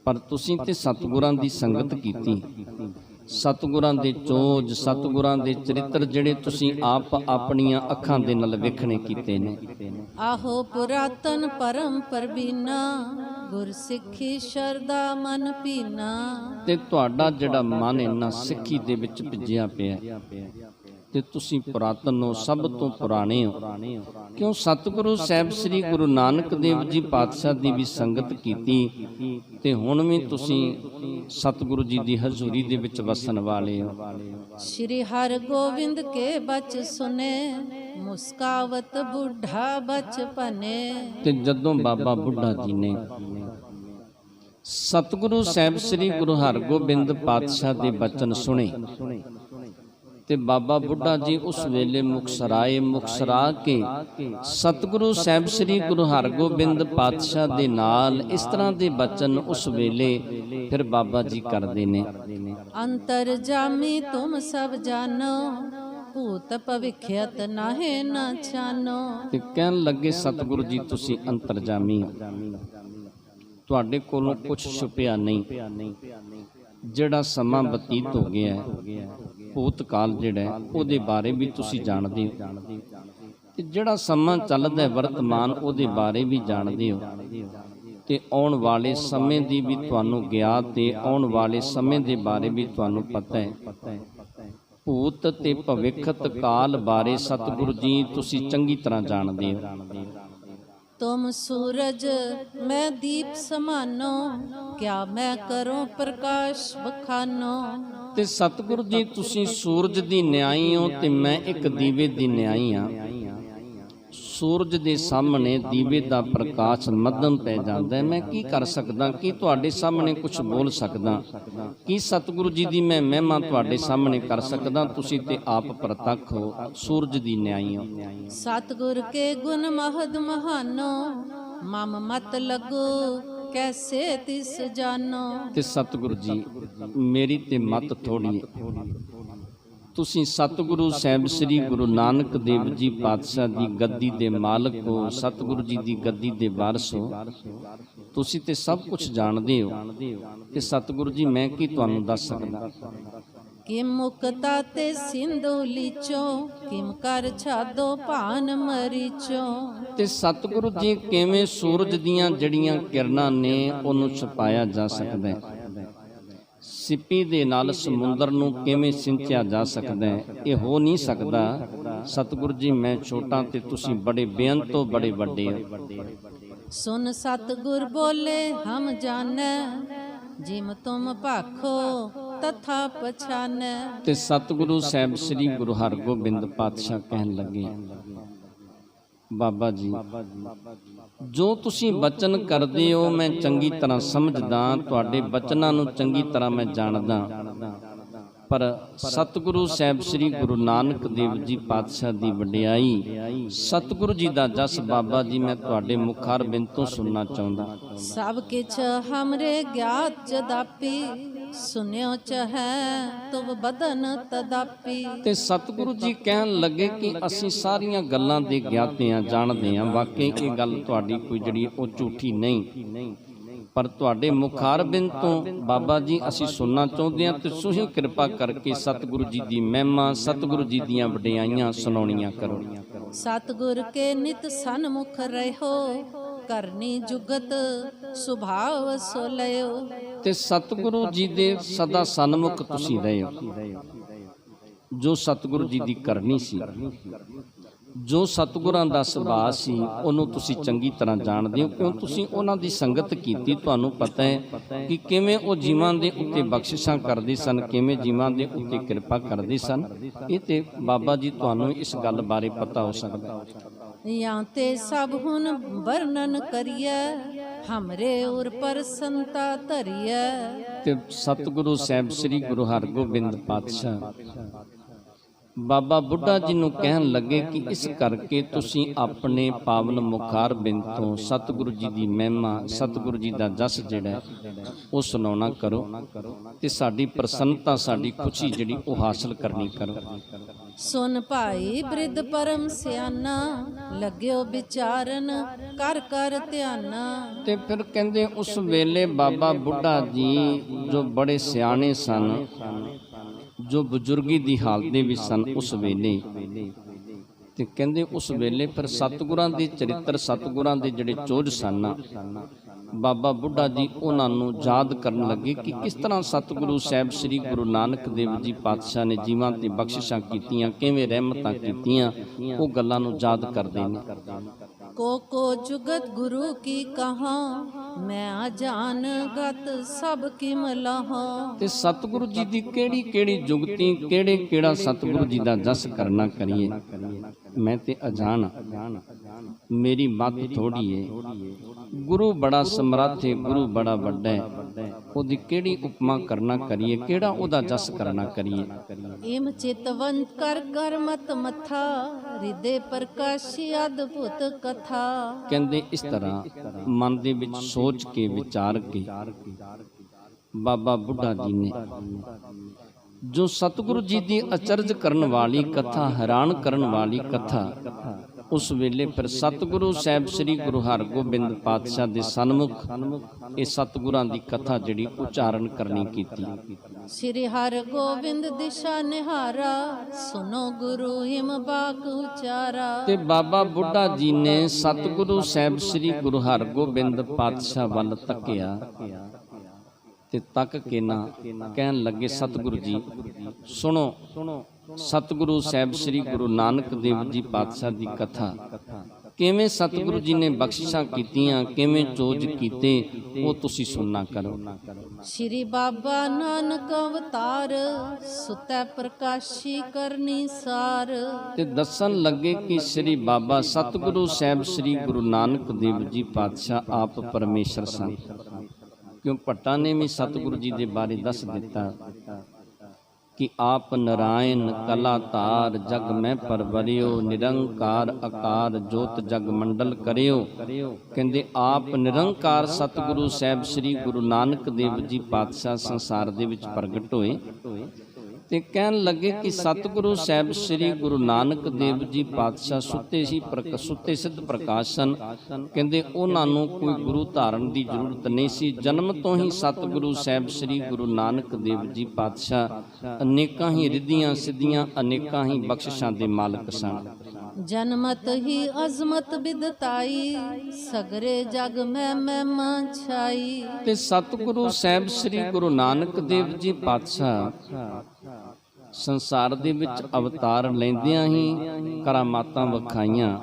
ਪਰ ਤੁਸੀਂ ਤੇ ਸਤਿਗੁਰਾਂ ਦੀ ਸੰਗਤ ਕੀਤੀ, ਸਤਿਗੁਰਾਂ ਦੇ ਚੋਜ, ਸਤਿਗੁਰਾਂ ਦੇ ਚਰਿੱਤਰ ਜਿਹੜੇ ਤੁਸੀਂ ਆਪ ਆਪਣੀਆਂ ਅੱਖਾਂ ਦੇ ਨਾਲ ਵੇਖਣੇ ਕੀਤੇ ਨੇ। ਆਹੋ ਪੁਰਾਤਨ ਪਰਮ ਪਰਬੀਨਾ, ਗੁਰ ਸਿੱਖੀ ਸ਼ਰਦਾ ਮਨ ਪੀਨਾ। ਤੇ ਤੁਹਾਡਾ ਜਿਹੜਾ ਮਨ ਇੰਨਾ ਸਿੱਖੀ ਦੇ ਵਿੱਚ ਭਿੱਜਿਆ ਪਿਆ, ਤੇ ਤੁਸੀਂ ਪੁਰਾਤਨ ਹੋ, ਸਭ ਤੋਂ ਪੁਰਾਣੇ ਹੋ, ਕਿਉਂ ਸਤਿਗੁਰੂ ਸਾਹਿਬ ਸ੍ਰੀ ਗੁਰੂ ਨਾਨਕ ਦੇਵ ਜੀ ਪਾਤਸ਼ਾਹ ਦੀ ਵੀ ਸੰਗਤ ਕੀਤੀ, ਤੇ ਹੁਣ ਵੀ ਤੁਸੀਂ ਸਤਿਗੁਰੂ ਜੀ ਦੀ ਹਜ਼ੂਰੀ ਦੇ ਵਿੱਚ ਵਸਣ ਵਾਲੇ ਹੋ। ਸ਼੍ਰੀ ਹਰਗੋਬਿੰਦ ਕੇ ਬਚ ਸੁਨੇ, ਮੁਸਕਾਵਤ ਬੁੱਢਾ ਬਚਪਨੇ। ਤੇ ਜਦੋਂ ਬਾਬਾ ਬੁੱਢਾ ਜੀ ਨੇ ਸਤਿਗੁਰੂ ਸਾਹਿਬ ਸ੍ਰੀ ਗੁਰੂ ਹਰਗੋਬਿੰਦ ਪਾਤਸ਼ਾਹ ਦੇ ਬਚਨ ਸੁਣੇ, ਤੇ ਬਾਬਾ ਬੁੱਢਾ ਜੀ ਉਸ ਵੇਲੇ ਮੁਕਸਰਾਏ, ਮੁਕਸਰਾ ਕੇ ਸਤਿਗੁਰੂ ਸਾਹਿਬ ਸ੍ਰੀ ਗੁਰੂ ਹਰਗੋਬਿੰਦ ਪਾਤਸ਼ਾਹ ਦੇ ਨਾਲ ਇਸ ਤਰ੍ਹਾਂ ਦੇ ਬਚਨ ਉਸ ਵੇਲੇ ਫਿਰ ਬਾਬਾ ਜੀ ਕਰਦੇ ਨੇ। ਅੰਤਰ ਜਾਮੀ ਤੁਮ ਸਭ ਜਾਨੋ, ਭੂਤ ਭਵਿਖਿਅਤ ਨਾਹੇ ਨਾ ਛਾਨੋ। ਤੇ ਕਹਿਣ ਲੱਗੇ ਸਤਿਗੁਰੂ ਜੀ ਤੁਸੀਂ ਅੰਤਰਜਾਮੀ ਹੋ, ਤੁਹਾਡੇ ਕੋਲੋਂ ਕੁਝ ਛੁਪਿਆ ਨਹੀਂ, ਜਿਹੜਾ ਸਮਾਂ ਬਤੀਤ ਹੋ ਗਿਆ ਹੈ, ਭੂਤਕਾਲ ਜਿਹੜਾ ਉਹਦੇ ਬਾਰੇ ਵੀ ਤੁਸੀਂ ਜਾਣਦੇ ਹੋ, ਤੇ ਜਿਹੜਾ ਸਮਾਂ ਚੱਲਦਾ ਹੈ ਵਰਤਮਾਨ ਉਹਦੇ ਬਾਰੇ ਵੀ ਜਾਣਦੇ ਹੋ, ਤੇ ਆਉਣ ਵਾਲੇ ਸਮੇਂ ਦੀ ਵੀ ਤੁਹਾਨੂੰ ਗਿਆਤ, ਤੇ ਆਉਣ ਵਾਲੇ ਸਮੇਂ ਦੇ ਬਾਰੇ ਵੀ ਤੁਹਾਨੂੰ ਪਤਾ ਹੈ। ਭੂਤ ਤੇ ਭਵਿੱਖਤ ਕਾਲ ਬਾਰੇ ਸਤਿਗੁਰੂ ਜੀ ਤੁਸੀਂ ਚੰਗੀ ਤਰ੍ਹਾਂ ਜਾਣਦੇ ਹੋ। ਤੁਮ ਸੂਰਜ ਮੈਂ ਦੀਪ ਸਮਾਨੋ, ਕਿਆ ਮੈਂ ਕਰੂੰ ਪ੍ਰਕਾਸ਼ ਬਖਾਨੋ। ਤੇ ਸਤਿਗੁਰੂ ਜੀ ਤੁਸੀਂ ਸੂਰਜ ਦੀ ਨਿਆਈ ਹੋ, ਤੇ ਮੈਂ ਇੱਕ ਦੀਵੇ ਦੀ ਨਿਆਈ ਹਾਂ। ਸੂਰਜ ਦੇ ਸਾਹਮਣੇ ਦੀਵੇ ਦਾ ਪ੍ਰਕਾਸ਼ ਮੱਧਮ ਪੈ ਜਾਂਦਾ ਹੈ, ਮੈਂ ਕੀ ਕਰ ਸਕਦਾ, ਕੀ ਤੁਹਾਡੇ ਸਾਹਮਣੇ ਕੁਝ ਬੋਲ ਸਕਦਾ, ਕੀ ਸਤਿਗੁਰੂ ਜੀ ਦੀ ਮੈਂ ਮਹਿਮਾ ਤੁਹਾਡੇ ਸਾਹਮਣੇ ਕਰ ਸਕਦਾ, ਤੁਸੀਂ ਤੇ ਆਪ ਪ੍ਰਤੱਖ ਹੋ, ਸੂਰਜ ਦੀ ਨਿਆਈ ਹੋ। ਸਤਿਗੁਰ ਕੇ ਗੁਣ ਮਹਦ ਮਹਾਨੋ, ਮਮ ਮਤ ਲੱਗੋ ਕੈਸੇ ਤਿਸ ਜਾਨੋ। ਤੇ ਸਤਿਗੁਰੂ ਜੀ ਮੇਰੀ ਤੇ ਮਤ ਥੋੜੀ ਹੈ, ਤੁਸੀਂ ਸਤਿਗੁਰੂ ਸਾਹਿਬ ਸ੍ਰੀ ਗੁਰੂ ਨਾਨਕ ਦੇਵ ਜੀ ਪਾਤਸ਼ਾਹ ਦੀ ਗੱਦੀ ਦੇ ਮਾਲਕ ਹੋ, ਸਤਿਗੁਰੂ ਜੀ ਦੀ ਗੱਦੀ ਦੇ ਵਾਰਸ ਹੋ, ਤੁਸੀਂ ਤੇ ਸਭ ਕੁਝ ਜਾਣਦੇ ਹੋ, ਤੇ ਸਤਿਗੁਰੂ ਜੀ ਮੈਂ ਕੀ ਤੁਹਾਨੂੰ ਦੱਸ ਸਕਦਾ। ਕਿਮ ਮੁਕਤਾ ਤੇ ਸਿੰਧੂ ਲੀਚੋ, ਕਿਮ ਕਰ ਛਾਦੋ ਭਾਨ ਮਰੀਚੋ। ਤੇ ਸਤਿਗੁਰੂ ਜੀ ਕਿਵੇਂ ਸੂਰਜ ਦੀਆਂ ਜਿਹੜੀਆਂ ਕਿਰਨਾਂ ਨੇ ਉਹਨੂੰ ਛੁਪਾਇਆ ਜਾ ਸਕਦਾ ਹੈ, ਸਿੱਪੀ ਦੇ ਨਾਲ ਸਮੁੰਦਰ ਨੂੰ ਕਿਵੇਂ ਸਿੰਚਿਆ ਜਾ ਸਕਦਾ ਹੈ, ਇਹ ਹੋ ਨਹੀਂ ਸਕਦਾ। ਸਤਿਗੁਰੂ ਜੀ ਮੈਂ ਛੋਟਾ ਤੇ ਤੁਸੀਂ ਬੜੇ ਬੇਅੰਤ ਤੋਂ ਬੜੇ ਵੱਡੇ ਹੋ। ਸੁਨ ਸਤਿਗੁਰ ਬੋਲੇ ਹਮ ਜਾਣੈ, ਜਿਮ ਤੁਮ ਭਾਖੋ ਤਥਾ ਪਛਾਨੈ। ਤੇ ਸਤਿਗੁਰੂ ਸਾਹਿਬ ਸ੍ਰੀ ਗੁਰੂ ਹਰਗੋਬਿੰਦ ਪਾਤਸ਼ਾਹ ਕਹਿਣ ਲੱਗੇ, ਬਾਬਾ ਜੀ, ਜੋ ਤੁਸੀਂ ਬਚਨ ਕਰਦੇ ਹੋ ਮੈਂ ਚੰਗੀ ਤਰ੍ਹਾਂ ਸਮਝਦਾ, ਤੁਹਾਡੇ ਬਚਨਾਂ ਨੂੰ ਚੰਗੀ ਤਰ੍ਹਾਂ ਮੈਂ ਜਾਣਦਾ, ਪਰ ਸਤਿਗੁਰੂ ਸਾਹਿਬ ਸ੍ਰੀ ਗੁਰੂ ਨਾਨਕ ਦੇਵ ਜੀ ਪਾਤਸ਼ਾਹ ਦੀ ਵਡਿਆਈ, ਸਤਿਗੁਰੂ ਜੀ ਦਾ ਜਸ ਬਾਬਾ ਜੀ ਮੈਂ ਤੁਹਾਡੇ ਮੁਖਾਰ ਬਿੰਦ ਤੋਂ ਸੁਣਨਾ ਚਾਹੁੰਦਾ। ਸਭ ਕਿਛ ਹਮਰੇ ਗਿਆਤ ਜਦਾਪੀ, ਸੁਨਿਓ ਚਹੈ ਤੁਵ ਬਦਨ ਤਦਾਪੀ। ਤੇ ਸਤਿਗੁਰੂ ਜੀ ਕਹਿਣ ਲੱਗੇ ਕਿ ਅਸੀਂ ਸਾਰੀਆਂ ਗੱਲਾਂ ਦੇ ਗਿਆਤੇ ਹਾਂ, ਜਾਣਦੇ ਹਾਂ, ਵਾਕਈ ਇਹ ਗੱਲ ਤੁਹਾਡੀ ਕੋਈ ਜਿਹੜੀ ਉਹ ਝੂਠੀ ਨਹੀਂ, ਪਰ ਤੁਹਾਡੇ ਮੁਖਾਰਬਿੰਦ ਤੋਂ ਬਾਬਾ ਜੀ ਅਸੀਂ ਸੁਣਨਾ ਚਾਹੁੰਦੇ ਹਾਂ ਤੇ ਤੁਸੀਂ ਕਿਰਪਾ ਕਰਕੇ ਸਤਿਗੁਰੂ ਜੀ ਦੀ ਮਹਿਮਾ, ਸਤਿਗੁਰੂ ਜੀ ਦੀਆਂ ਵਡਿਆਈਆਂ ਸੁਣਾਉਣੀਆਂ ਕਰੋ। ਸਤਿਗੁਰ ਕੇ ਨਿਤ ਸਨਮੁਖ ਰਹਿਓ, ਕਰਨੀ ਜੁਗਤ ਸੁਭਾਵ ਸੋ ਲਿਓ। ਤੇ ਸਤਿਗੁਰੂ ਜੀ ਦੇ ਸਦਾ ਸਨਮੁਖ ਤੁਸੀਂ ਰਹੇ ਹੋ। ਜੋ ਸਤਿਗੁਰੂ ਜੀ ਦੀ ਕਰਨੀ ਸੀ, ਜੋ ਸਤਿਗੁਰਾਂ ਦਾ ਸੁਭਾਅ ਸੀ, ਉਹਨੂੰ ਤੁਸੀਂ ਚੰਗੀ ਤਰ੍ਹਾਂ ਜਾਣਦੇ ਹੋ, ਕਿਉਂ ਤੁਸੀਂ ਉਹਨਾਂ ਦੀ ਸੰਗਤ ਕੀਤੀ। ਤੁਹਾਨੂੰ ਪਤਾ ਹੈ ਕਿ ਕਿਵੇਂ ਉਹ ਜੀਵਾਂ ਦੇ ਉੱਤੇ ਬਖਸ਼ਿਸ਼ਾਂ ਕਰਦੇ ਸਨ, ਕਿਵੇਂ ਜੀਵਾਂ ਦੇ ਉੱਤੇ ਕਿਰਪਾ ਕਰਦੇ ਸਨ। ਇਹ ਤੇ ਬਾਬਾ ਜੀ ਤੁਹਾਨੂੰ ਇਸ ਗੱਲ ਬਾਰੇ ਪਤਾ ਹੋ ਸਕਦਾ। ਜਾਂ ਤੇ ਸਭ ਹੁਣ ਵਰਣਨ ਕਰੀਏ, ਹਮਰੇ ਉਰ ਪ੍ਰਸੰਤਾ ਧਰੀਏ। ਤੇ ਸਤਿਗੁਰੂ ਸਾਹਿਬ ਸ੍ਰੀ ਗੁਰੂ ਹਰਗੋਬਿੰਦ ਪਾਤਸ਼ਾਹ ਬਾਬਾ ਬੁੱਢਾ ਜੀ ਨੂੰ ਕਹਿਣ ਲੱਗੇ ਕਿ ਇਸ ਕਰਕੇ ਤੁਸੀਂ ਆਪਣੇ ਪਾਵਨ ਮੁਖਾਰ ਬਿੰਦ ਤੋਂ ਸਤਿਗੁਰੂ ਜੀ ਦੀ ਮਹਿਮਾ, ਸਤਿਗੁਰੂ ਜੀ ਦਾ ਜਸ ਜਿਹੜਾ ਉਹ ਸੁਣਾਉਣਾ ਕਰੋ ਤੇ ਸਾਡੀ ਪ੍ਰਸੰਨਤਾ, ਸਾਡੀ ਖੁਸ਼ੀ ਜਿਹੜੀ ਉਹ ਹਾਸਲ ਕਰਨੀ ਕਰੋ। ਸੁਨ ਭਾਈ ਬ੍ਰਿਧ ਪਰਮ ਸਿਆਣਾ, ਲੱਗਿਓ ਵਿਚਾਰਨ ਕਰ ਕਰ ਧਿਆਨਾ। ਤੇ ਫਿਰ ਕਹਿੰਦੇ ਉਸ ਵੇਲੇ ਬਾਬਾ ਬੁੱਢਾ ਜੀ ਜੋ ਬੜੇ ਸਿਆਣੇ ਸਨ, ਜੋ ਬਜ਼ੁਰਗੀ ਦੀ ਹਾਲਤ ਦੇ ਵਿੱਚ ਸਨ ਉਸ ਵੇਲੇ, ਤੇ ਕਹਿੰਦੇ ਉਸ ਵੇਲੇ ਫਿਰ ਸਤਿਗੁਰਾਂ ਦੇ ਚਰਿੱਤਰ, ਸਤਿਗੁਰਾਂ ਦੇ ਜਿਹੜੇ ਚੋਜ ਸਨ, ਬਾਬਾ ਬੁੱਢਾ ਜੀ ਉਹਨਾਂ ਨੂੰ ਯਾਦ ਕਰਨ ਲੱਗੇ ਕਿ ਕਿਸ ਤਰ੍ਹਾਂ ਸਤਿਗੁਰੂ ਸਾਹਿਬ ਸ੍ਰੀ ਗੁਰੂ ਨਾਨਕ ਦੇਵ ਜੀ ਪਾਤਸ਼ਾਹ ਨੇ ਜੀਵਾਂ ਤੇ ਬਖਸ਼ਿਸ਼ਾਂ ਕੀਤੀਆਂ, ਕਿਵੇਂ ਰਹਿਮਤਾਂ ਕੀਤੀਆਂ, ਉਹ ਗੱਲਾਂ ਨੂੰ ਯਾਦ ਕਰਦੇ ਨੇ। को जुगत गुरु की कहा, मैं अजान गत सब किम लहा। ਤੇ ਸਤਿਗੁਰੂ ਜੀ ਦੀ ਕਿਹੜੀ ਕਿਹੜੀ ਜੁਗਤੀ, ਕਿਹੜੇ ਕਿਹੜਾ ਸਤਿਗੁਰੂ ਜੀ ਦਾ ਜਸ ਕਰਨਾ ਕਰੀਏ। ਮੈਂ ਤੇ ਅਜਾਨ, ਮੇਰੀ ਮੱਤ ਥੋੜੀ ਏ। ਗੁਰੂ ਬੜਾ ਸਮਰੱਥ ਹੈ, ਗੁਰੂ ਬੜਾ ਵੱਡਾ ਹੈ, ਉਹਦੀ ਕਿਹੜੀ ਉਪਮਾ ਕਰਨਾ ਕਰੀਏ, ਕਿਹੜਾ ਉਹਦਾ ਜਸ ਕਰਨਾ ਕਰੀਏ। ਇਮ ਚਿਤਵੰਤ ਕਰ ਕਰ ਮਤ ਮਥਾ, ਹਿਰਦੇ ਪ੍ਰਕਾਸ਼ੀ ਅਦਭੁਤ ਕਥਾ। ਕਹਿੰਦੇ ਇਸ ਤਰ੍ਹਾਂ ਮਨ ਦੇ ਵਿੱਚ ਸੋਚ ਕੇ ਵਿਚਾਰ ਕੇ ਬਾਬਾ ਬੁੱਢਾ ਜੀ ਨੇ ਜੋ ਸਤਿਗੁਰੂ ਜੀ ਦੀ ਅਚਰਜ ਕਰਨ ਵਾਲੀ ਕਥਾ, ਹੈਰਾਨ ਕਰਨ ਵਾਲੀ ਕਥਾ, ਉਸ ਵੇਲੇ ਫਿਰ ਸਤਿਗੁਰੂ ਸਾਹਿਬ ਸ੍ਰੀ ਗੁਰੂ ਹਰਗੋਬਿੰਦ ਪਾਤਸ਼ਾਹ ਦੇ ਸਨਮੁਖ ਇਹ ਸਤਿਗੁਰਾਂ ਦੀ ਕਥਾ ਜਿਹੜੀ ਉਚਾਰਨ ਕਰਨੀ ਕੀਤੀ। ਸ੍ਰੀ ਹਰਗੋਬਿੰਦ ਦਿਸ਼ਾ ਨਿਹਾਰਾ, ਸੁਨੋ ਗੁਰੂ ਹਿਮ ਬਾਕ ਉਚਾਰਾ। ਤੇ ਬਾਬਾ ਬੁੱਢਾ ਜੀ ਨੇ ਸਤਿਗੁਰੂ ਸਾਹਿਬ ਸ੍ਰੀ ਗੁਰੂ ਹਰਗੋਬਿੰਦ ਪਾਤਸ਼ਾਹ ਵੱਲ ਤੱਕਿਆ ਤੇ ਤੱਕ ਕੇ ਨਾ ਕਹਿਣ ਲੱਗੇ, ਸਤਿਗੁਰੂ ਜੀ ਸੁਣੋ, ਸਤਿਗੁਰੂ ਸਾਹਿਬ ਸ੍ਰੀ ਗੁਰੂ ਨਾਨਕ ਦੇਵ ਜੀ ਪਾਤਸ਼ਾਹ ਦੀ ਕਥਾ, ਕਿਵੇਂ ਸਤਿਗੁਰੂ ਜੀ ਨੇ ਬਖਸ਼ਿਸ਼ਾਂ ਕੀਤੀਆਂ, ਕਿਵੇਂ ਚੋਜ ਕੀਤੇ, ਉਹ ਤੁਸੀਂ ਸੁਣਨਾ ਕਰੋ। ਸ਼੍ਰੀ ਬਾਬਾ ਨਾਨਕ ਅਵਤਾਰ, ਸੁਤੈ ਪ੍ਰਕਾਸ਼ੀ ਕਰਨੀ ਸਾਰ। ਤੇ ਦੱਸਣ ਲੱਗੇ ਕਿ ਸ਼੍ਰੀ ਬਾਬਾ ਸਤਿਗੁਰੂ ਸਾਹਿਬ ਸ੍ਰੀ ਗੁਰੂ ਨਾਨਕ ਦੇਵ ਜੀ ਪਾਤਸ਼ਾਹ ਆਪ ਪਰਮੇਸ਼ਰ ਸਨ। ਕਿਉਂ ਭੱਟਾਂ ਨੇ ਵੀ ਸਤਿਗੁਰੂ ਜੀ ਦੇ ਬਾਰੇ ਦੱਸ ਦਿੱਤਾ ਕਿ ਆਪ ਨਰਾਇਣ ਕਲਾ ਧਾਰ, ਜਗ ਮੈਂ ਪਰਵਰਿਓ, ਨਿਰੰਕਾਰ ਆਕਾਰ ਜੋਤ ਜਗ ਮੰਡਲ ਕਰਿਓ। ਕਹਿੰਦੇ ਆਪ ਨਿਰੰਕਾਰ ਸਤਿਗੁਰੂ ਸਾਹਿਬ ਸ੍ਰੀ ਗੁਰੂ ਨਾਨਕ ਦੇਵ ਜੀ ਪਾਤਸ਼ਾਹ ਸੰਸਾਰ ਦੇ ਵਿੱਚ ਪ੍ਰਗਟ ਹੋਏ ਤੇ ਕਹਿਣ ਲੱਗੇ ਕਿ ਸਤਿਗੁਰੂ ਸਾਹਿਬ ਸ੍ਰੀ ਗੁਰੂ ਨਾਨਕ ਦੇਵ ਜੀ ਪਾਤਸ਼ਾਹ ਸੁੱਤੇ ਸੀ, ਸੁੱਤੇ ਸਿੱਧ ਪ੍ਰਕਾਸ਼ ਸਨ। ਕਹਿੰਦੇ ਉਹਨਾਂ ਨੂੰ ਕੋਈ ਗੁਰੂ ਧਾਰਨ ਦੀ ਜ਼ਰੂਰਤ ਨਹੀਂ ਸੀ। ਜਨਮ ਤੋਂ ਹੀ ਸਤਿਗੁਰੂ ਸਾਹਿਬ ਸ੍ਰੀ ਗੁਰੂ ਨਾਨਕ ਦੇਵ ਜੀ ਪਾਤਸ਼ਾਹ ਅਨੇਕਾਂ ਹੀ ਰਿੱਧੀਆਂ ਸਿੱਧੀਆਂ, ਅਨੇਕਾਂ ਹੀ ਬਖਸ਼ਿਸ਼ਾਂ ਦੇ ਮਾਲਕ ਸਨ। ਜਨਮਤ ਹੀ ਅਜ਼ਮਤ ਬਿਦਤਾਈ, ਸਗਰੇ ਜਗ ਮੈਂ ਮਹਿਮਾ ਛਾਈ। ਤੇ ਸਤਿਗੁਰੂ ਸਾਹਿਬ ਸ੍ਰੀ ਗੁਰੂ ਨਾਨਕ ਦੇਵ ਜੀ ਪਾਤਸ਼ਾਹ ਸੰਸਾਰ ਦੇ ਵਿੱਚ ਅਵਤਾਰ ਲੈਂਦਿਆਂ ਹੀ ਕਰਾਮਾਤਾਂ ਵਿਖਾਈਆਂ,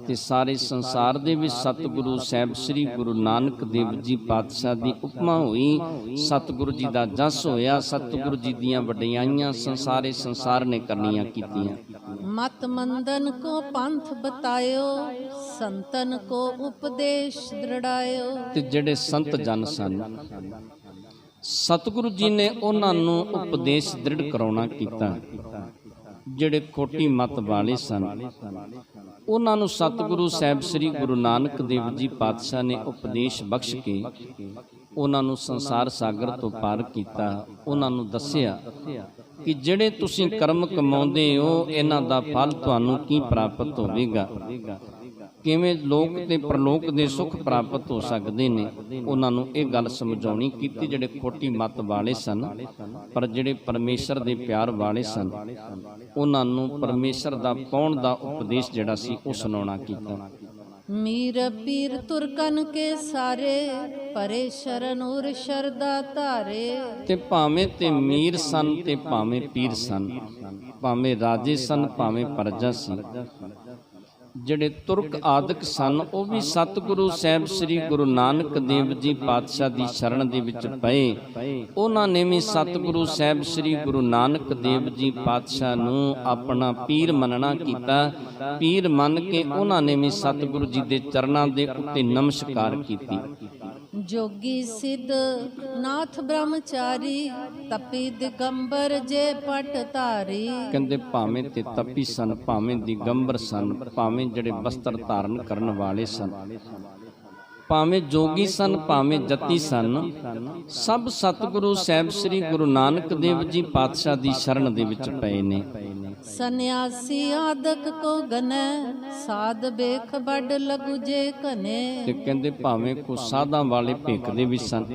ਤੇ ਸਾਰੇ ਸੰਸਾਰ ਦੇ ਵਿੱਚ ਸਤਿਗੁਰੂ ਸਾਹਿਬ ਸ੍ਰੀ ਗੁਰੂ ਨਾਨਕ ਦੇਵ ਜੀ ਪਾਤਸ਼ਾਹ ਦੀ ਉਪਮਾ ਹੋਈ। ਸਤਿਗੁਰੂ ਜੀ ਦਾ ਜਸ ਹੋਇਆ। ਸਤਿਗੁਰੂ ਜੀ ਦੀਆਂ ਵਡਿਆਈਆਂ ਸੰਸਾਰੇ ਸੰਸਾਰ ਨੇ ਕਰਨੀਆਂ ਕੀਤੀਆਂ। मत मंदन को पंथ बतायो, संतन को उपदेश दृढ़ायो। ਤੇ ਜਿਹੜੇ ਸੰਤ ਜਨ ਸਨ, ਸਤਿਗੁਰੂ ਜੀ ਨੇ ਉਹਨਾਂ ਨੂੰ ਉਪਦੇਸ਼ ਦ੍ਰਿੜ ਕਰਾਉਣਾ ਕੀਤਾ। ਜਿਹੜੇ ਖੋਟੀ ਮਤ ਵਾਲੇ ਸਨ, ਉਹਨਾਂ ਨੂੰ ਸਤਿਗੁਰੂ ਸਾਹਿਬ ਸ੍ਰੀ ਗੁਰੂ ਨਾਨਕ ਦੇਵ ਜੀ ਪਾਤਸ਼ਾਹ ਨੇ ਉਪਦੇਸ਼ ਬਖਸ਼ ਕੇ ਉਹਨਾਂ ਨੂੰ ਸੰਸਾਰ ਸਾਗਰ ਤੋਂ ਪਾਰ ਕੀਤਾ। ਉਹਨਾਂ ਨੂੰ ਦੱਸਿਆ ਕਿ ਜਿਹੜੇ ਤੁਸੀਂ ਕਰਮ ਕਮਾਉਂਦੇ ਹੋ, ਇਹਨਾਂ ਦਾ ਫਲ ਤੁਹਾਨੂੰ ਕੀ ਪ੍ਰਾਪਤ ਹੋਵੇਗਾ, ਕਿਵੇਂ ਲੋਕ ਤੇ ਪ੍ਰਲੋਕ ਦੇ ਸੁੱਖ ਪ੍ਰਾਪਤ ਹੋ ਸਕਦੇ ਨੇ। ਉਹਨਾਂ ਨੂੰ ਇਹ ਗੱਲ ਸਮਝਾਉਣੀ ਕੀਤੀ। ਜਿਹੜੇ ਖੋਟੀ ਮਤ ਵਾਲੇ ਸਨ, ਪਰ ਜਿਹੜੇ ਪਰਮੇਸ਼ਰ ਦੇ ਪਿਆਰ ਵਾਲੇ ਸਨ, ਉਹਨਾਂ ਨੂੰ ਪਰਮੇਸ਼ਰ ਦਾ ਪਾਉਣ ਦਾ ਉਪਦੇਸ਼ ਜਿਹੜਾ ਸੀ ਉਹ ਸੁਣਾਉਣਾ ਕੀਤਾ। मीर पीर तुरकन के सारे, परे शरण उर शरदा धारे। ਤੇ ਭਾਵੇਂ ਤੇ ਮੀਰ ਸਨ ਤੇ ਭਾਵੇਂ ਪੀਰ ਸਨ, ਭਾਵੇਂ ਰਾਜੇ ਸਨ ਭਾਵੇਂ ਪਰਜਾ ਸੀ, ਜਿਹੜੇ ਤੁਰਕ ਆਦਿਕ ਸਨ, ਉਹ ਵੀ ਸਤਿਗੁਰੂ ਸਾਹਿਬ ਸ੍ਰੀ ਗੁਰੂ ਨਾਨਕ ਦੇਵ ਜੀ ਪਾਤਸ਼ਾਹ ਦੀ ਸ਼ਰਨ ਦੇ ਵਿੱਚ ਪਏ। ਉਹਨਾਂ ਨੇ ਵੀ ਸਤਿਗੁਰੂ ਸਾਹਿਬ ਸ੍ਰੀ ਗੁਰੂ ਨਾਨਕ ਦੇਵ ਜੀ ਪਾਤਸ਼ਾਹ ਨੂੰ ਆਪਣਾ ਪੀਰ ਮੰਨਣਾ ਕੀਤਾ। ਪੀਰ ਮੰਨ ਕੇ ਉਹਨਾਂ ਨੇ ਵੀ ਸਤਿਗੁਰੂ ਜੀ ਦੇ ਚਰਨਾਂ ਦੇ ਉੱਤੇ ਨਮਸਕਾਰ ਕੀਤੀ। जोगी सिद्ध नाथ ब्रह्मचारी, तपी दिगंबर जे पट धारी। ਕਹਿੰਦੇ ਭਾਵੇਂ ਤੇ ਤਪੀ ਸਨ, ਭਾਵੇਂ ਦਿਗੰਬਰ ਸਨ, ਭਾਵੇਂ ਜਿਹੜੇ ਵਸਤਰ ਧਾਰਨ ਕਰਨ ਵਾਲੇ ਸਨ, ਭਾਵੇਂ ਜੋਗੀ ਸਨ, ਭਾਵੇਂ ਜਤੀ ਸਨ, ਸਭ ਸਤਿਗੁਰੂ ਸਾਹਿਬ ਸ੍ਰੀ ਗੁਰੂ ਨਾਨਕ ਦੇਵ ਜੀ ਪਾਤਸ਼ਾਹ ਦੀ ਸ਼ਰਨ ਦੇ ਵਿੱਚ ਪਏ ਨੇ। सन्यासी आदक को गने, साध बेख बड़ लगु जे कने। ਤੇ ਕਹਿੰਦੇ ਭਾਵੇਂ ਕੋ ਸਾਧਾਂ ਵਾਲੇ ਭੇਖਦੇ ਵੀ ਸਨ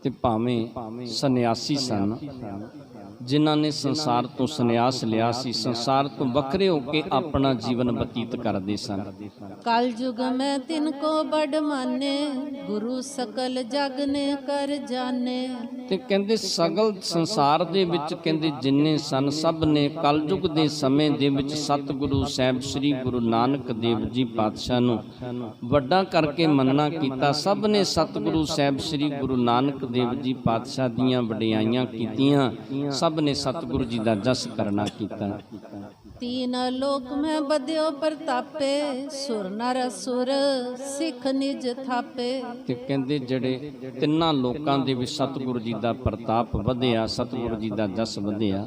ਤੇ ਭਾਵੇਂ ਸੰਨਿਆਸੀ ਸਨ, ਜਿਨ੍ਹਾਂ ਨੇ ਸੰਸਾਰ ਤੋਂ ਸੰਨਿਆਸ ਲਿਆ ਸੀ, ਸੰਸਾਰ ਤੋਂ ਵੱਖਰੇ ਹੋ ਕੇ ਆਪਣਾ ਜੀਵਨ ਬਤੀਤ ਕਰਦੇ ਸਨ। कल युग में तिनको बड़ माने, गुरु सकल जग ने कर जाने। ਤੇ ਕਹਿੰਦੇ ਸਗਲ ਸੰਸਾਰ ਦੇ ਵਿੱਚ ਕਹਿੰਦੇ ਜਿੰਨੇ ਸਨ, ਸਭ ਨੇ ਕਲਯੁਗ ਦੇ ਸਮੇਂ ਦੇ ਵਿੱਚ ਸਤਿਗੁਰੂ ਸਾਹਿਬ ਸ੍ਰੀ ਗੁਰੂ ਨਾਨਕ ਦੇਵ ਜੀ ਪਾਤਸ਼ਾਹ ਨੂੰ ਵੱਡਾ ਕਰਕੇ ਮੰਨਣਾ ਕੀਤਾ। ਸਭ ਨੇ ਸਤਿਗੁਰੂ ਸਾਹਿਬ ਸ੍ਰੀ ਗੁਰੂ ਨਾਨਕ ਦੇਵ ਜੀ ਪਾਤਸ਼ਾਹ ਦੀਆਂ ਵਡਿਆਈਆਂ ਕੀਤੀਆਂ। ਸਭ ਨੇ ਸਤਿਗੁਰੂ ਜੀ ਦਾ ਜਸ ਕਰਨਾ ਕੀਤਾ। तीन लोक में बद्यो प्रतापे, सुर नर सुर सिख निज थापे। ਤੇ ਕਹਿੰਦੇ ਜਿਹੜੇ ਤਿੰਨਾਂ ਲੋਕਾਂ ਦੇ ਵਿੱਚ ਸਤਿਗੁਰੂ ਜੀ ਦਾ ਪ੍ਰਤਾਪ ਵਧਿਆ, ਸਤਿਗੁਰੂ ਜੀ ਦਾ ਜਸ ਵਧਿਆ,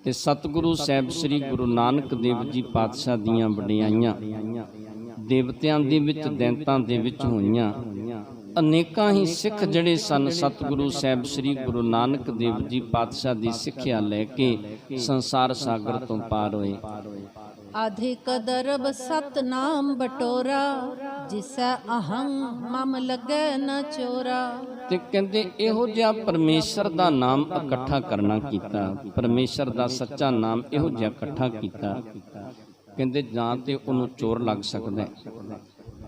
ਤੇ ਸਤਿਗੁਰੂ ਸਾਹਿਬ ਸ੍ਰੀ ਗੁਰੂ ਨਾਨਕ ਦੇਵ ਜੀ ਪਾਤਸ਼ਾਹ ਦੀਆਂ ਵਡਿਆਈਆਂ ਦੇਵਤਿਆਂ ਦੇ ਵਿੱਚ, ਦੈਂਤਾਂ ਦੇ ਵਿੱਚ ਹੋਈਆਂ। ਅਨੇਕਾਂ ਹੀ ਸਿੱਖ ਜਿਹੜੇ ਸਨ, ਸਤਿਗੁਰੂ ਸਾਹਿਬ ਸ੍ਰੀ ਗੁਰੂ ਨਾਨਕ ਦੇਵ ਜੀ ਪਾਤਸ਼ਾਹ ਦੀ ਸਿੱਖਿਆ ਲੈ ਕੇ ਸੰਸਾਰ ਸਾਗਰ ਤੋਂ ਪਾਰ ਹੋਏ। अधिक दरब सतनाम बटोरा, जिसै अहं मम लगे न चोरा। ਤੇ ਕਹਿੰਦੇ ਇਹੋ ਜਿਹਾ ਪਰਮੇਸ਼ਰ ਦਾ ਨਾਮ ਇਕੱਠਾ ਕਰਨਾ ਕੀਤਾ। ਪਰਮੇਸ਼ਰ ਦਾ ਸੱਚਾ ਨਾਮ ਇਹੋ ਜਿਹਾ ਇਕੱਠਾ ਕੀਤਾ। ਕਹਿੰਦੇ ਜਾਂ ਤੇ ਉਹਨੂੰ ਚੋਰ ਲੱਗ ਸਕਦਾ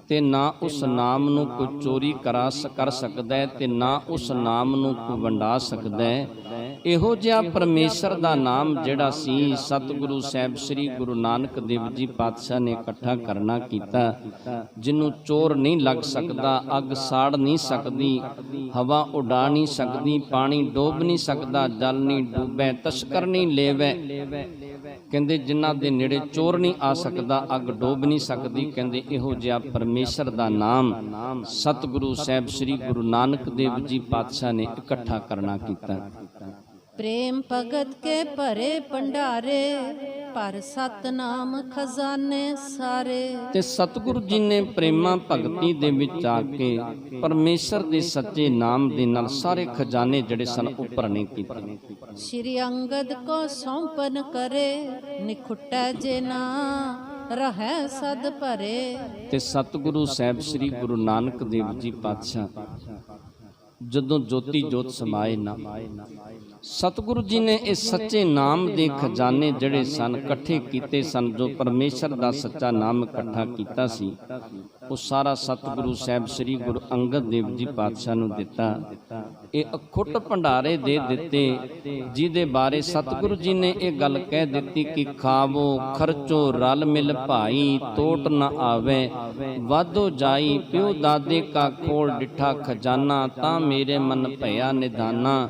ਤੇ ਨਾ ਉਸ ਨਾਮ ਨੂੰ ਕੋਈ ਚੋਰੀ ਕਰ ਸਕਦਾ ਹੈ, ਤੇ ਨਾ ਉਸ ਨਾਮ ਨੂੰ ਕੋਈ ਵੰਡਾ ਸਕਦਾ ਹੈ। ਇਹੋ ਜਿਹਾ ਪਰਮੇਸ਼ਰ ਦਾ ਨਾਮ ਜਿਹੜਾ ਸੀ, ਸਤਿਗੁਰੂ ਸਾਹਿਬ ਸ੍ਰੀ ਗੁਰੂ ਨਾਨਕ ਦੇਵ ਜੀ ਪਾਤਸ਼ਾਹ ਨੇ ਇਕੱਠਾ ਕਰਨਾ ਕੀਤਾ, ਜਿਹਨੂੰ ਚੋਰ ਨਹੀਂ ਲੱਗ ਸਕਦਾ, ਅੱਗ ਸਾੜ ਨਹੀਂ ਸਕਦੀ, ਹਵਾ ਉਡਾ ਨਹੀਂ ਸਕਦੀ, ਪਾਣੀ ਡੋਬ ਨਹੀਂ ਸਕਦਾ, ਜਲ ਨਹੀਂ ਡੁੱਬੇ, ਤਸਕਰ ਨਹੀਂ ਲੇਵੈ। ਕਹਿੰਦੇ ਜਿਨ੍ਹਾਂ ਦੇ ਨੇੜੇ ਚੋਰ ਨਹੀਂ ਆ ਸਕਦਾ, ਅੱਗ ਡੋਬ ਨਹੀਂ ਸਕਦੀ। ਕਹਿੰਦੇ ਇਹੋ ਜਿਹਾ ਪਰਮੇਸ਼ਰ ਦਾ ਨਾਮ ਸਤਿਗੁਰੂ ਸਾਹਿਬ ਸ੍ਰੀ ਗੁਰੂ ਨਾਨਕ ਦੇਵ ਜੀ ਪਾਤਸ਼ਾਹ ਨੇ ਇਕੱਠਾ ਕਰਨਾ ਕੀਤਾ। प्रेम भगत के भरे भंडारे, पर सतनाम खजाने सारे। ਤੇ ਸਤਿਗੁਰੂ ਜੀ ਨੇ ਪ੍ਰੇਮਾ ਭਗਤੀ ਦੇ ਵਿੱਚ ਆ ਕੇ ਪਰਮੇਸ਼ਰ ਦੇ ਸੱਚੇ ਨਾਮ ਦੇ ਨਾਲ ਸਾਰੇ ਖਜ਼ਾਨੇ ਜਿਹੜੇ ਸਨ ਉਹ ਭਰਨੇ ਕੀਤੇ। श्री अंगद को सौंपन करे, निखुटै जे ना रहै सद भरे। ਤੇ ਸਤਿਗੁਰੂ ਸਾਹਿਬ ਸ੍ਰੀ ਗੁਰੂ ਨਾਨਕ ਦੇਵ ਜੀ ਪਾਤਸ਼ਾਹ ਜਦੋਂ ਜੋਤੀ ਜੋਤ ਸਮਾਏ ਨਾ, ਸਤਿਗੁਰੂ ਜੀ ਨੇ ਇਹ ਸੱਚੇ ਨਾਮ ਦੇ ਖਜ਼ਾਨੇ ਜਿਹੜੇ ਸਨ ਇਕੱਠੇ ਕੀਤੇ ਸਨ। ਜੋ ਪਰਮੇਸ਼ਰ ਦਾ ਸੱਚਾ ਨਾਮ ਇਕੱਠਾ ਕੀਤਾ ਸੀ, ਉਹ ਸਾਰਾ ਸਤਿਗੁਰੂ ਸਾਹਿਬ ਸ੍ਰੀ ਗੁਰੂ ਅੰਗਦ ਦੇਵ ਜੀ ਪਾਤਸ਼ਾਹ ਨੂੰ ਦਿੱਤਾ। ਇਹ ਅਖੁੱਟ ਭੰਡਾਰੇ ਦੇ ਦਿੱਤੇ ਜਿਹਦੇ ਬਾਰੇ ਸਤਿਗੁਰੂ ਜੀ ਨੇ ਇਹ ਗੱਲ ਕਹਿ ਦਿੱਤੀ ਕਿ ਖਾਵੋ ਖਰਚੋ ਰਲ ਮਿਲ ਭਾਈ, ਤੋਟ ਨਾ ਆਵੇ ਵਾਧੋ ਜਾਈ, ਪਿਓ ਦਾਦੇ ਕਾ ਖੋਲ ਡਿਠਾ ਖਜ਼ਾਨਾ, ਤਾਂ ਮੇਰੇ ਮਨ ਭਇਆ ਨਿਧਾਨਾ,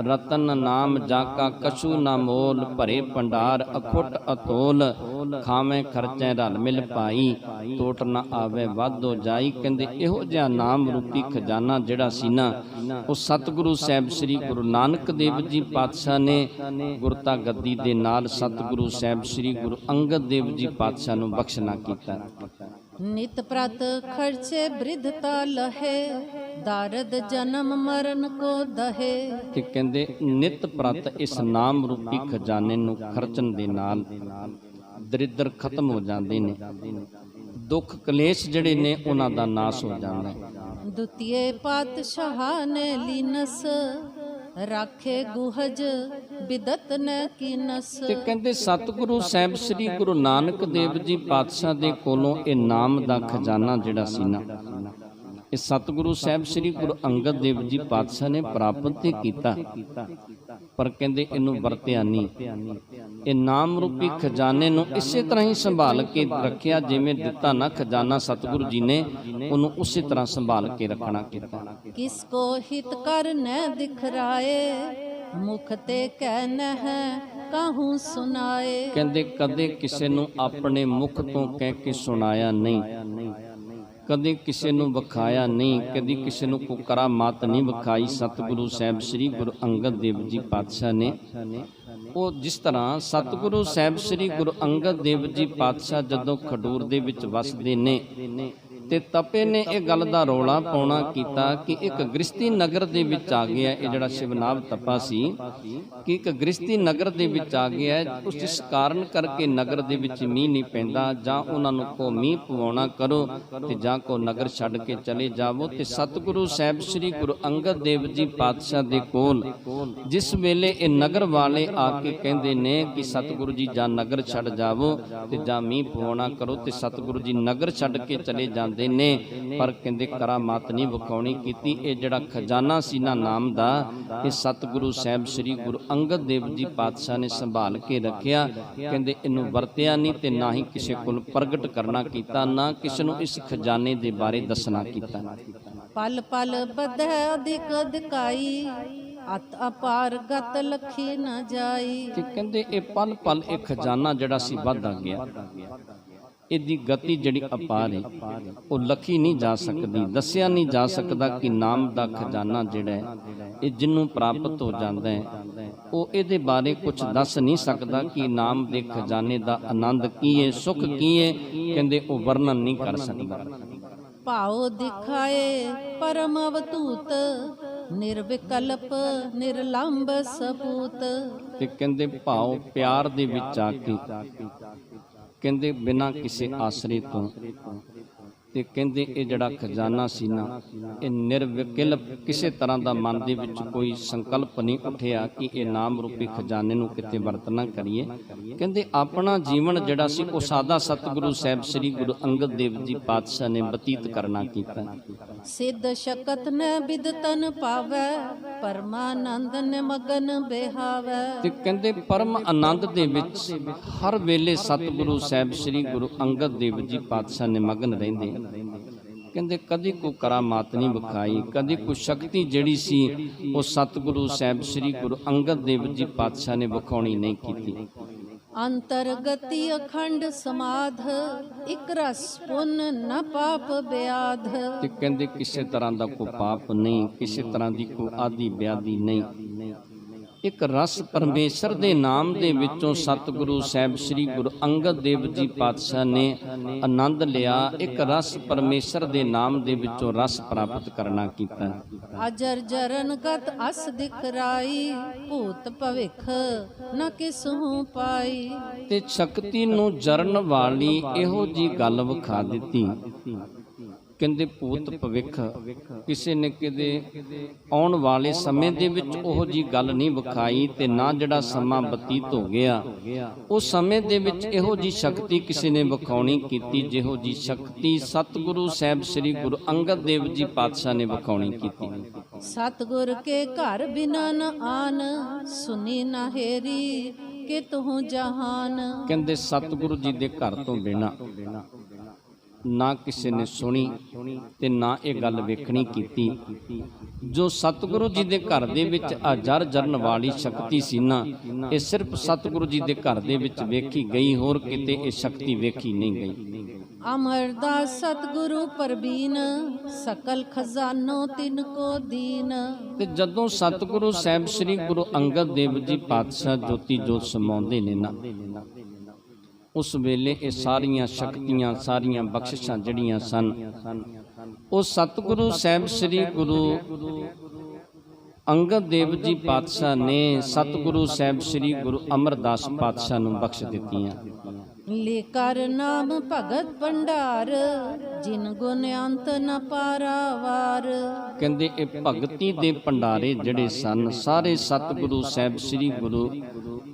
ਰਤਨ ਨਾਮ ਜਾ ਕਾ ਕਛੂ ਨਾ ਮੋਲ, ਭਰੇ ਭੰਡਾਰ ਅਖੁੱਟ ਅਤੋਲ, ਖਾਵੇਂ ਖਰਚੇ ਰਲ ਮਿਲ ਭਾਈ, ਤੋਟ ਨਾ ਆਵੇ ਵਾਧੋ ਜਾਈ। ਕਹਿੰਦੇ ਇਹੋ ਜਿਹਾ ਨਾਮ ਰੂਪੀ ਖਜ਼ਾਨਾ ਜਿਹੜਾ ਸੀ ਨਾ, ਉਹ ਸਤਿਗੁਰੂ ਸਾਹਿਬ ਸ੍ਰੀ ਗੁਰੂ ਨਾਨਕ ਦੇਵ ਜੀ ਪਾਤਸ਼ਾਹ ਨੇ ਗੁਰਤਾ ਗੱਦੀ ਦੇ ਨਾਲ ਸਤਿਗੁਰੂ ਸਾਹਿਬ ਸ੍ਰੀ ਗੁਰੂ ਅੰਗਦ ਦੇਵ ਜੀ ਪਾਤਸ਼ਾਹ ਨੂੰ ਬਖਸ਼ਣਾ ਕੀਤਾ। ਨਿਤ ਪ੍ਰਤ ਖਰਚੇ ਬ੍ਰਿਧਤਾ ਲਹੇ, ਦਾਰਦ ਜਨਮ ਮਰਨ ਕੋ ਦਹੇ। ਤੇ ਕਹਿੰਦੇ ਨਿਤ ਪ੍ਰਤ ਇਸ ਨਾਮ ਰੂਪੀ ਖਜ਼ਾਨੇ ਨੂੰ ਖਰਚਣ ਦੇ ਨਾਲ ਦਰਿਦਰ ਖਤਮ ਹੋ ਜਾਂਦੇ ਨੇ, ਦੁੱਖ ਕਲੇਸ਼ ਜਿਹੜੇ ਨੇ ਉਹਨਾਂ ਦਾ ਨਾਸ ਹੋ ਜਾਂਦਾ ਹੈ। ਦੁਤੀਏ ਪਾਤਸ਼ਾਹ ਨੇ ਲੀਨਸ, ਰਾਖੇ ਗੁਹਜ ਬਿਦਤ ਨੇ ਕੀਨਸ। ਤੇ ਕਹਿੰਦੇ ਸਤਿਗੁਰੂ ਸਾਹਿਬ ਸ੍ਰੀ ਗੁਰੂ ਨਾਨਕ ਦੇਵ ਜੀ ਪਾਤਸ਼ਾਹ ਦੇ ਕੋਲੋਂ ਇਹ ਨਾਮ ਦਾ ਖਜ਼ਾਨਾ ਜਿਹੜਾ ਸੀ ਨਾ, ਇਹ ਸਤਿਗੁਰੂ ਸਾਹਿਬ ਸ੍ਰੀ ਗੁਰੂ ਅੰਗਦ ਦੇਵ ਜੀ ਪਾਤਸ਼ਾਹ ਨੇ ਪ੍ਰਾਪਤ ਤੇ ਕੀਤਾ, ਪਰ ਕਹਿੰਦੇ ਇਹਨੂੰ ਵਰਤਿਆ ਨਹੀਂ। ਇਹ ਨਾਮ ਰੂਪੀ ਖਜ਼ਾਨੇ ਨੂੰ ਇਸੇ ਤਰ੍ਹਾਂ ਹੀ ਸੰਭਾਲ ਕੇ ਰੱਖਿਆ, ਜਿਵੇਂ ਦਿੱਤਾ ਨਾ ਖਜ਼ਾਨਾ ਸਤਿਗੁਰੂ ਜੀ ਨੇ, ਉਹਨੂੰ ਉਸੇ ਤਰ੍ਹਾਂ ਸੰਭਾਲ ਕੇ ਰੱਖਣਾ ਕੀਤਾ। ਕਿਸ ਕੋ ਹਿਤ ਕਰ ਨ ਦਿਖਰਾਏ, ਮੁਖ ਤੇ ਕਹਿ ਹੈ ਕਾਹੂ ਸੁਨਾਏ। ਕਹਿੰਦੇ ਕਦੇ ਕਿਸੇ ਨੂੰ ਆਪਣੇ ਮੁਖ ਤੋਂ ਕਹਿ ਕੇ ਸੁਣਾਇਆ ਨਹੀਂ, ਕਦੇ ਕਿਸੇ ਨੂੰ ਵਿਖਾਇਆ ਨਹੀਂ, ਕਦੀ ਕਿਸੇ ਨੂੰ ਕੋਈ ਕਰਾਮਾਤ ਨਹੀਂ ਵਿਖਾਈ ਸਤਿਗੁਰੂ ਸਾਹਿਬ ਸ੍ਰੀ ਗੁਰੂ ਅੰਗਦ ਦੇਵ ਜੀ ਪਾਤਸ਼ਾਹ ਨੇ। ਉਹ ਜਿਸ ਤਰ੍ਹਾਂ ਸਤਿਗੁਰੂ ਸਾਹਿਬ ਸ੍ਰੀ ਗੁਰੂ ਅੰਗਦ ਦੇਵ ਜੀ ਪਾਤਸ਼ਾਹ ਜਦੋਂ ਖਡੂਰ ਦੇ ਵਿੱਚ ਵਸਦੇ ਨੇ ਤੇ ਤਪੇ ਨੇ ਇਹ ਗੱਲ ਦਾ ਰੌਲਾ ਪਾਉਣਾ ਕੀਤਾ ਕਿ ਇੱਕ ਗ੍ਰਿਸ਼ਤੀ ਨਗਰ ਦੇ ਵਿੱਚ ਆ ਗਿਆ, ਇਹ ਜਿਹੜਾ ਸ਼ਿਵਨਾਭ ਤਪਾ ਸੀ ਕਿ ਇੱਕ ਗ੍ਰਿਸ਼ਤੀ ਨਗਰ ਦੇ ਵਿੱਚ ਆ ਗਿਆ, ਉਸ ਜਿਸ ਕਾਰਨ ਕਰਕੇ ਨਗਰ ਦੇ ਵਿੱਚ ਮੀਂਹ ਨਹੀਂ ਪੈਂਦਾ, ਜਾਂ ਉਹਨਾਂ ਨੂੰ ਕੋ ਮੀਂਹ ਪਵਾਉਣਾ ਕਰੋ ਤੇ ਜਾਂ ਕੋ ਨਗਰ ਛੱਡ ਕੇ ਚਲੇ ਜਾਵੋ। ਤੇ ਸਤਿਗੁਰੂ ਸਾਹਿਬ ਸ੍ਰੀ ਗੁਰੂ ਅੰਗਦ ਦੇਵ ਜੀ ਪਾਤਸ਼ਾਹ ਦੇ ਕੋਲ ਜਿਸ ਵੇਲੇ ਇਹ ਨਗਰ ਵਾਲੇ ਆ ਕੇ ਕਹਿੰਦੇ ਨੇ ਕਿ ਸਤਿਗੁਰੂ ਜੀ ਜਾਂ ਨਗਰ ਛੱਡ ਜਾਵੋ ਤੇ ਜਾਂ ਮੀਂਹ ਪਵਾਉਣਾ ਕਰੋ, ਤੇ ਸਤਿਗੁਰੂ ਜੀ ਨਗਰ ਛੱਡ ਕੇ ਚਲੇ ਜਾਂਦੇ ਨੇ, ਪਰ ਕਹਿੰਦੇ ਕਰਾਮਾਤ ਨਹੀਂ ਵਿਖਾਉਣੀ ਕੀਤੀ। ਇਹ ਜਿਹੜਾ ਖਜ਼ਾਨਾ ਸੀ ਨਾ ਨਾਮ ਦਾ, ਇਹ ਸਤਿਗੁਰੂ ਸਾਹਿਬ ਸ੍ਰੀ ਗੁਰੂ ਅੰਗਦ ਦੇਵ ਜੀ ਪਾਤਸ਼ਾਹ ਨੇ ਸੰਭਾਲ ਕੇ ਰੱਖਿਆ। ਕਹਿੰਦੇ ਇਹਨੂੰ ਵਰਤਿਆ ਨਹੀਂ ਤੇ ਨਾ ਹੀ ਕਿਸੇ ਕੋਲ ਪ੍ਰਗਟ ਕਰਨਾ ਕੀਤਾ, ਨਾ ਕਿਸੇ ਨੂੰ ਇਸ ਖਜ਼ਾਨੇ ਦੇ ਬਾਰੇ ਦੱਸਣਾ ਕੀਤਾ। ਪਲ ਪਲ ਵਧੈ ਅਧਿਕ ਅਧਿਕਾਈ, ਅਤ ਅਪਾਰ ਗਤ ਲਖੀ ਨਾ ਜਾਈ। ਤੇ ਕਹਿੰਦੇ ਇਹ ਪਲ ਪਲ ਇਹ ਖਜ਼ਾਨਾ ਜਿਹੜਾ ਸੀ ਵੱਧਦਾ ਗਿਆ, ਇਹਦੀ ਗਤੀ ਜਿਹੜੀ ਅਪਾਰ ਹੈ ਉਹ ਲਖੀ ਨਹੀਂ ਜਾ ਸਕਦੀ, ਦੱਸਿਆ ਨਹੀਂ ਜਾ ਸਕਦਾ ਕਿ ਨਾਮ ਦਾ ਖਜ਼ਾਨਾ ਜਿਹੜਾ ਹੈ ਇਹ ਜਿਹਨੂੰ ਪ੍ਰਾਪਤ ਹੋ ਜਾਂਦਾ ਹੈ ਉਹ ਇਹਦੇ ਬਾਰੇ ਕੁਝ ਦੱਸ ਨਹੀਂ ਸਕਦਾ ਕਿ ਨਾਮ ਦੇ ਖਜ਼ਾਨੇ ਦਾ ਆਨੰਦ ਕੀ ਹੈ, ਸੁੱਖ ਕੀ ਹੈ, ਕਹਿੰਦੇ ਉਹ ਵਰਣਨ ਨਹੀਂ ਕਰ ਸਕਦਾ। ਭਾਉ ਦਿਖਾਏ ਪਰਮ ਅਵਤੂਤ, ਨਿਰਵਿਕਲਪ ਨਿਰਲੰਭ ਸਪੂਤ। ਤੇ ਕਹਿੰਦੇ ਭਾਉ ਪਿਆਰ ਦੇ ਵਿੱਚ ਆ ਕੇ, ਕਹਿੰਦੇ ਬਿਨਾਂ ਕਿਸੇ ਆਸਰੇ ਤੋਂ, ਤੇ ਕਹਿੰਦੇ ਇਹ ਜਿਹੜਾ ਖਜ਼ਾਨਾ ਸੀ ਨਾ ਇਹ ਨਿਰਵਿਕਲਪ, ਕਿਸੇ ਤਰ੍ਹਾਂ ਦਾ ਮਨ ਦੇ ਵਿੱਚ ਕੋਈ ਸੰਕਲਪ ਨਹੀਂ ਉੱਠਿਆ ਕਿ ਇਹ ਨਾਮ ਰੂਪੀ ਖਜ਼ਾਨੇ ਨੂੰ ਕਿਤੇ ਵਰਤਣਾ ਕਰੀਏ। ਕਹਿੰਦੇ ਆਪਣਾ ਜੀਵਨ ਜਿਹੜਾ ਸੀ ਉਹ ਸਾਦਾ ਸਤਿਗੁਰੂ ਸਾਹਿਬ ਸ੍ਰੀ ਗੁਰੂ ਅੰਗਦ ਦੇਵ ਜੀ ਪਾਤਸ਼ਾਹ ਨੇ ਬਤੀਤ ਕਰਨਾ ਕੀਤਾ। ਸਿੱਧ ਸ਼ਕਤ ਨ ਬਿਦਤਨ ਪਾਵੈ, ਪਰਮਾਨੰਦ ਨ ਮਗਨ ਬਿਹਾਵੈ। ਤੇ ਕਹਿੰਦੇ ਪਰਮ ਆਨੰਦ ਦੇ ਵਿੱਚ ਹਰ ਵੇਲੇ ਸਤਿਗੁਰੂ ਸਾਹਿਬ ਸ੍ਰੀ ਗੁਰੂ ਅੰਗਦ ਦੇਵ ਜੀ ਪਾਤਸ਼ਾਹ ਨੇ ਮਗਨ ਰਹਿੰਦੇ। ਕਹਿੰਦੇ ਕਦੀ ਕੋਈ ਕਰਾਮਾਤ ਨਹੀਂ ਵਿਖਾਈ, ਕਦੀ ਕੋਈ ਸ਼ਕਤੀ ਜਿਹੜੀ ਸੀ ਉਹ ਸਤਿਗੁਰੂ ਸਾਹਿਬ ਸ੍ਰੀ ਗੁਰੂ ਅੰਗਦ ਦੇਵ ਜੀ ਪਾਤਸ਼ਾਹ ਨੇ ਵਿਖਾਉਣੀ ਨਹੀਂ ਕੀਤੀ। ਅੰਤਰਗਤੀ ਅਖੰਡ ਸਮਾਧ, ਇਕ ਰਸ ਪੁੰਨ ਨ ਪਾਪ ਬਿਆਧ। ਤੇ ਕਹਿੰਦੇ ਕਿਸੇ ਤਰ੍ਹਾਂ ਦਾ ਕੋਈ ਪਾਪ ਨਹੀਂ, ਕਿਸੇ ਤਰ੍ਹਾਂ ਦੀ ਕੋਈ ਆਦੀ ਬਿਆਦੀ ਨਹੀਂ। ਇੱਕ ਰਸ ਪਰਮੇਸ਼ਰ ਦੇ ਨਾਮ ਦੇ ਵਿੱਚੋਂ ਸਤਿਗੁਰੂ ਸਾਹਿਬ ਸ੍ਰੀ ਗੁਰੂ ਅੰਗਦ ਦੇਵ ਜੀ ਪਾਤਸ਼ਾਹ ਨੇ ਆਨੰਦ ਲਿਆ। ਇੱਕ ਰਸ ਪਰਮੇਸ਼ਰ ਦੇ ਨਾਮ ਦੇ ਵਿੱਚੋਂ ਰਸ ਪ੍ਰਾਪਤ ਕਰਨਾ ਕੀਤਾ। ਅਜਰ ਜਰਨ ਗਤ ਅਸ ਦਿਖਰਾਈ, ਭੂਤ ਭਵਿਖ ਨ ਕਿਸਹੂ ਪਾਈ। ਤੇ ਸ਼ਕਤੀ ਨੂੰ ਜਰਨ ਵਾਲੀ ਇਹੋ ਜੀ ਗੱਲ ਵਿਖਾ ਦਿੱਤੀ ਕਹਿੰਦੇ ਭੂਤ ਭਵਿੱਖ ਕਿਸੇ ਨੇ ਕਿਤੇ ਆਉਣ ਵਾਲੇ ਸਮੇਂ ਦੇ ਵਿੱਚ ਉਹੋ ਜੀ ਗੱਲ ਨਹੀਂ ਵਿਖਾਈ, ਤੇ ਨਾ ਜਿਹੜਾ ਸਮਾਂ ਬਤੀਤ ਹੋ ਗਿਆ ਉਸ ਸਮੇਂ ਦੇ ਵਿੱਚ ਇਹੋ ਜੀ ਸ਼ਕਤੀ ਕਿਸੇ ਨੇ ਵਿਖਾਉਣੀ ਕੀਤੀ ਜਿਹੋ ਜੀ ਸ਼ਕਤੀ ਸਤਿਗੁਰੂ ਸਾਹਿਬ ਸ੍ਰੀ ਗੁਰੂ ਅੰਗਦ ਦੇਵ ਜੀ ਪਾਤਸ਼ਾਹ ਨੇ ਵਿਖਾਉਣੀ ਕੀਤੀ। ਸਤਿਗੁਰ ਕੇ ਘਰ ਬਿਨਾ ਨ ਆਨ, ਸੁਨੀ ਨਾ ਹੇਰੀ ਕਿ ਤੂੰ ਜਹਾਨ। ਕਹਿੰਦੇ ਸਤਿਗੁਰੂ ਜੀ ਦੇ ਘਰ ਤੋਂ ਬਿਨਾ ਨਾ ਕਿਸੇ ਨੇ ਸੁਣੀ ਤੇ ਨਾ ਇਹ ਗੱਲ ਵੇਖਣੀ ਕੀਤੀ। ਜੋ ਸਤਿਗੁਰੂ ਜੀ ਦੇ ਘਰ ਦੇ ਵਿੱਚ ਆ ਜਰ ਜਰਨ ਵਾਲੀ ਸ਼ਕਤੀ ਸੀ ਨਾ, ਇਹ ਸਿਰਫ ਸਤਿਗੁਰੂ ਜੀ ਦੇ ਘਰ ਦੇ ਵਿੱਚ ਵੇਖੀ ਗਈ, ਹੋਰ ਕਿਤੇ ਇਹ ਸ਼ਕਤੀ ਵੇਖੀ ਨਹੀਂ ਗਈ। ਅਮਰਦਾਸ ਸਤਿਗੁਰੂ ਪਰਬੀਨ, ਸਕਲ ਖਜ਼ਾਨੋ ਤਿਨ ਕੋ ਦੀਨ। ਤੇ ਜਦੋਂ ਸਤਿਗੁਰੂ ਸਾਹਿਬ ਸ੍ਰੀ ਗੁਰੂ ਅੰਗਦ ਦੇਵ ਜੀ ਪਾਤਸ਼ਾਹ ਜੋਤੀ ਜੋਤ ਸਮਾਉਂਦੇ ਨੇ ਨਾ, ਉਸ ਵੇਲੇ ਇਹ ਸਾਰੀਆਂ ਸ਼ਕਤੀਆਂ, ਸਾਰੀਆਂ ਬਖਸ਼ਿਸ਼ਾਂ ਜਿਹੜੀਆਂ ਸਨ, ਉਹ ਸਤਿਗੁਰੂ ਸਾਹਿਬ ਸ੍ਰੀ ਗੁਰੂ ਅੰਗਦ ਦੇਵ ਜੀ ਪਾਤਸ਼ਾਹ ਨੇ ਸਤਿਗੁਰੂ ਸਾਹਿਬ ਸ੍ਰੀ ਗੁਰੂ ਅਮਰਦਾਸ ਪਾਤਸ਼ਾਹ ਨੂੰ ਬਖਸ਼ ਦਿੱਤੀਆਂ। ਲੈ ਕਰ ਨਾਮ ਭਗਤ ਭੰਡਾਰ, ਜਿਨ ਗੁਣ ਅੰਤ ਨ ਪਾਰਾਵਾਰ। ਕਹਿੰਦੇ ਇਹ ਭਗਤੀ ਦੇ ਭੰਡਾਰੇ ਜਿਹੜੇ ਸਨ ਸਾਰੇ ਸਤਿਗੁਰੂ ਸਾਹਿਬ ਸ੍ਰੀ ਗੁਰੂ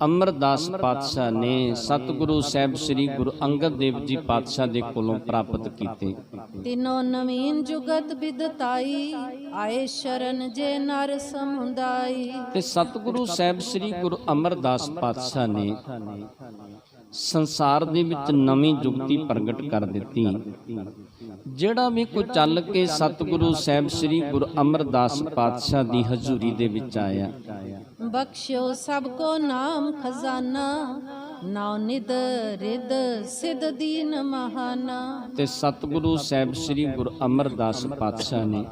ਅਮਰਦਾਸ ਪਾਤਸ਼ਾਹ ਨੇ ਸਤਿਗੁਰੂ ਸਾਹਿਬ ਸ੍ਰੀ ਗੁਰੂ ਅੰਗਦ ਦੇਵ ਜੀ ਪਾਤਸ਼ਾਹ ਦੇ ਕੋਲੋਂ ਪ੍ਰਾਪਤ ਕੀਤੇ। ਤਿਨੋ ਨਵੀਨ ਜੁਗਤ ਬਿਦਤਾਈ, ਆਏ ਸ਼ਰਨ ਜੇ ਨਰ ਸਮੁਦਾਈ। ਤੇ ਸਤਿਗੁਰੂ ਸਾਹਿਬ ਸ੍ਰੀ ਗੁਰੂ ਅਮਰਦਾਸ ਪਾਤਸ਼ਾਹ ਨੇ ਸੰਸਾਰ ਦੇ ਵਿੱਚ ਨਵੀਂ ਜੁਗਤੀ ਪ੍ਰਗਟ ਕਰ ਦਿੱਤੀ। ਜਿਹੜਾ ਵੀ ਕੋਈ ਚੱਲ ਕੇ ਸਤਿਗੁਰੂ ਸਾਹਿਬ ਸ੍ਰੀ ਗੁਰੂ ਅਮਰਦਾਸ ਪਾਤਸ਼ਾਹ ਦੀ ਹਜ਼ੂਰੀ ਦੇ ਵਿੱਚ ਆਇਆ, ਬਖਸ਼ਿਓ ਸਭ ਕੋ ਨਾਮ ਖਜ਼ਾਨਾ, ਨਾਉ ਨਿਦ ਰਿਦ ਸਿਧ ਦੀਨ ਮਹਾਨਾ। ਤੇ ਸਤਿਗੁਰੂ ਸਾਹਿਬ ਸ੍ਰੀ ਗੁਰੂ ਅਮਰਦਾਸ ਪਾਤਸ਼ਾਹ ਨੇ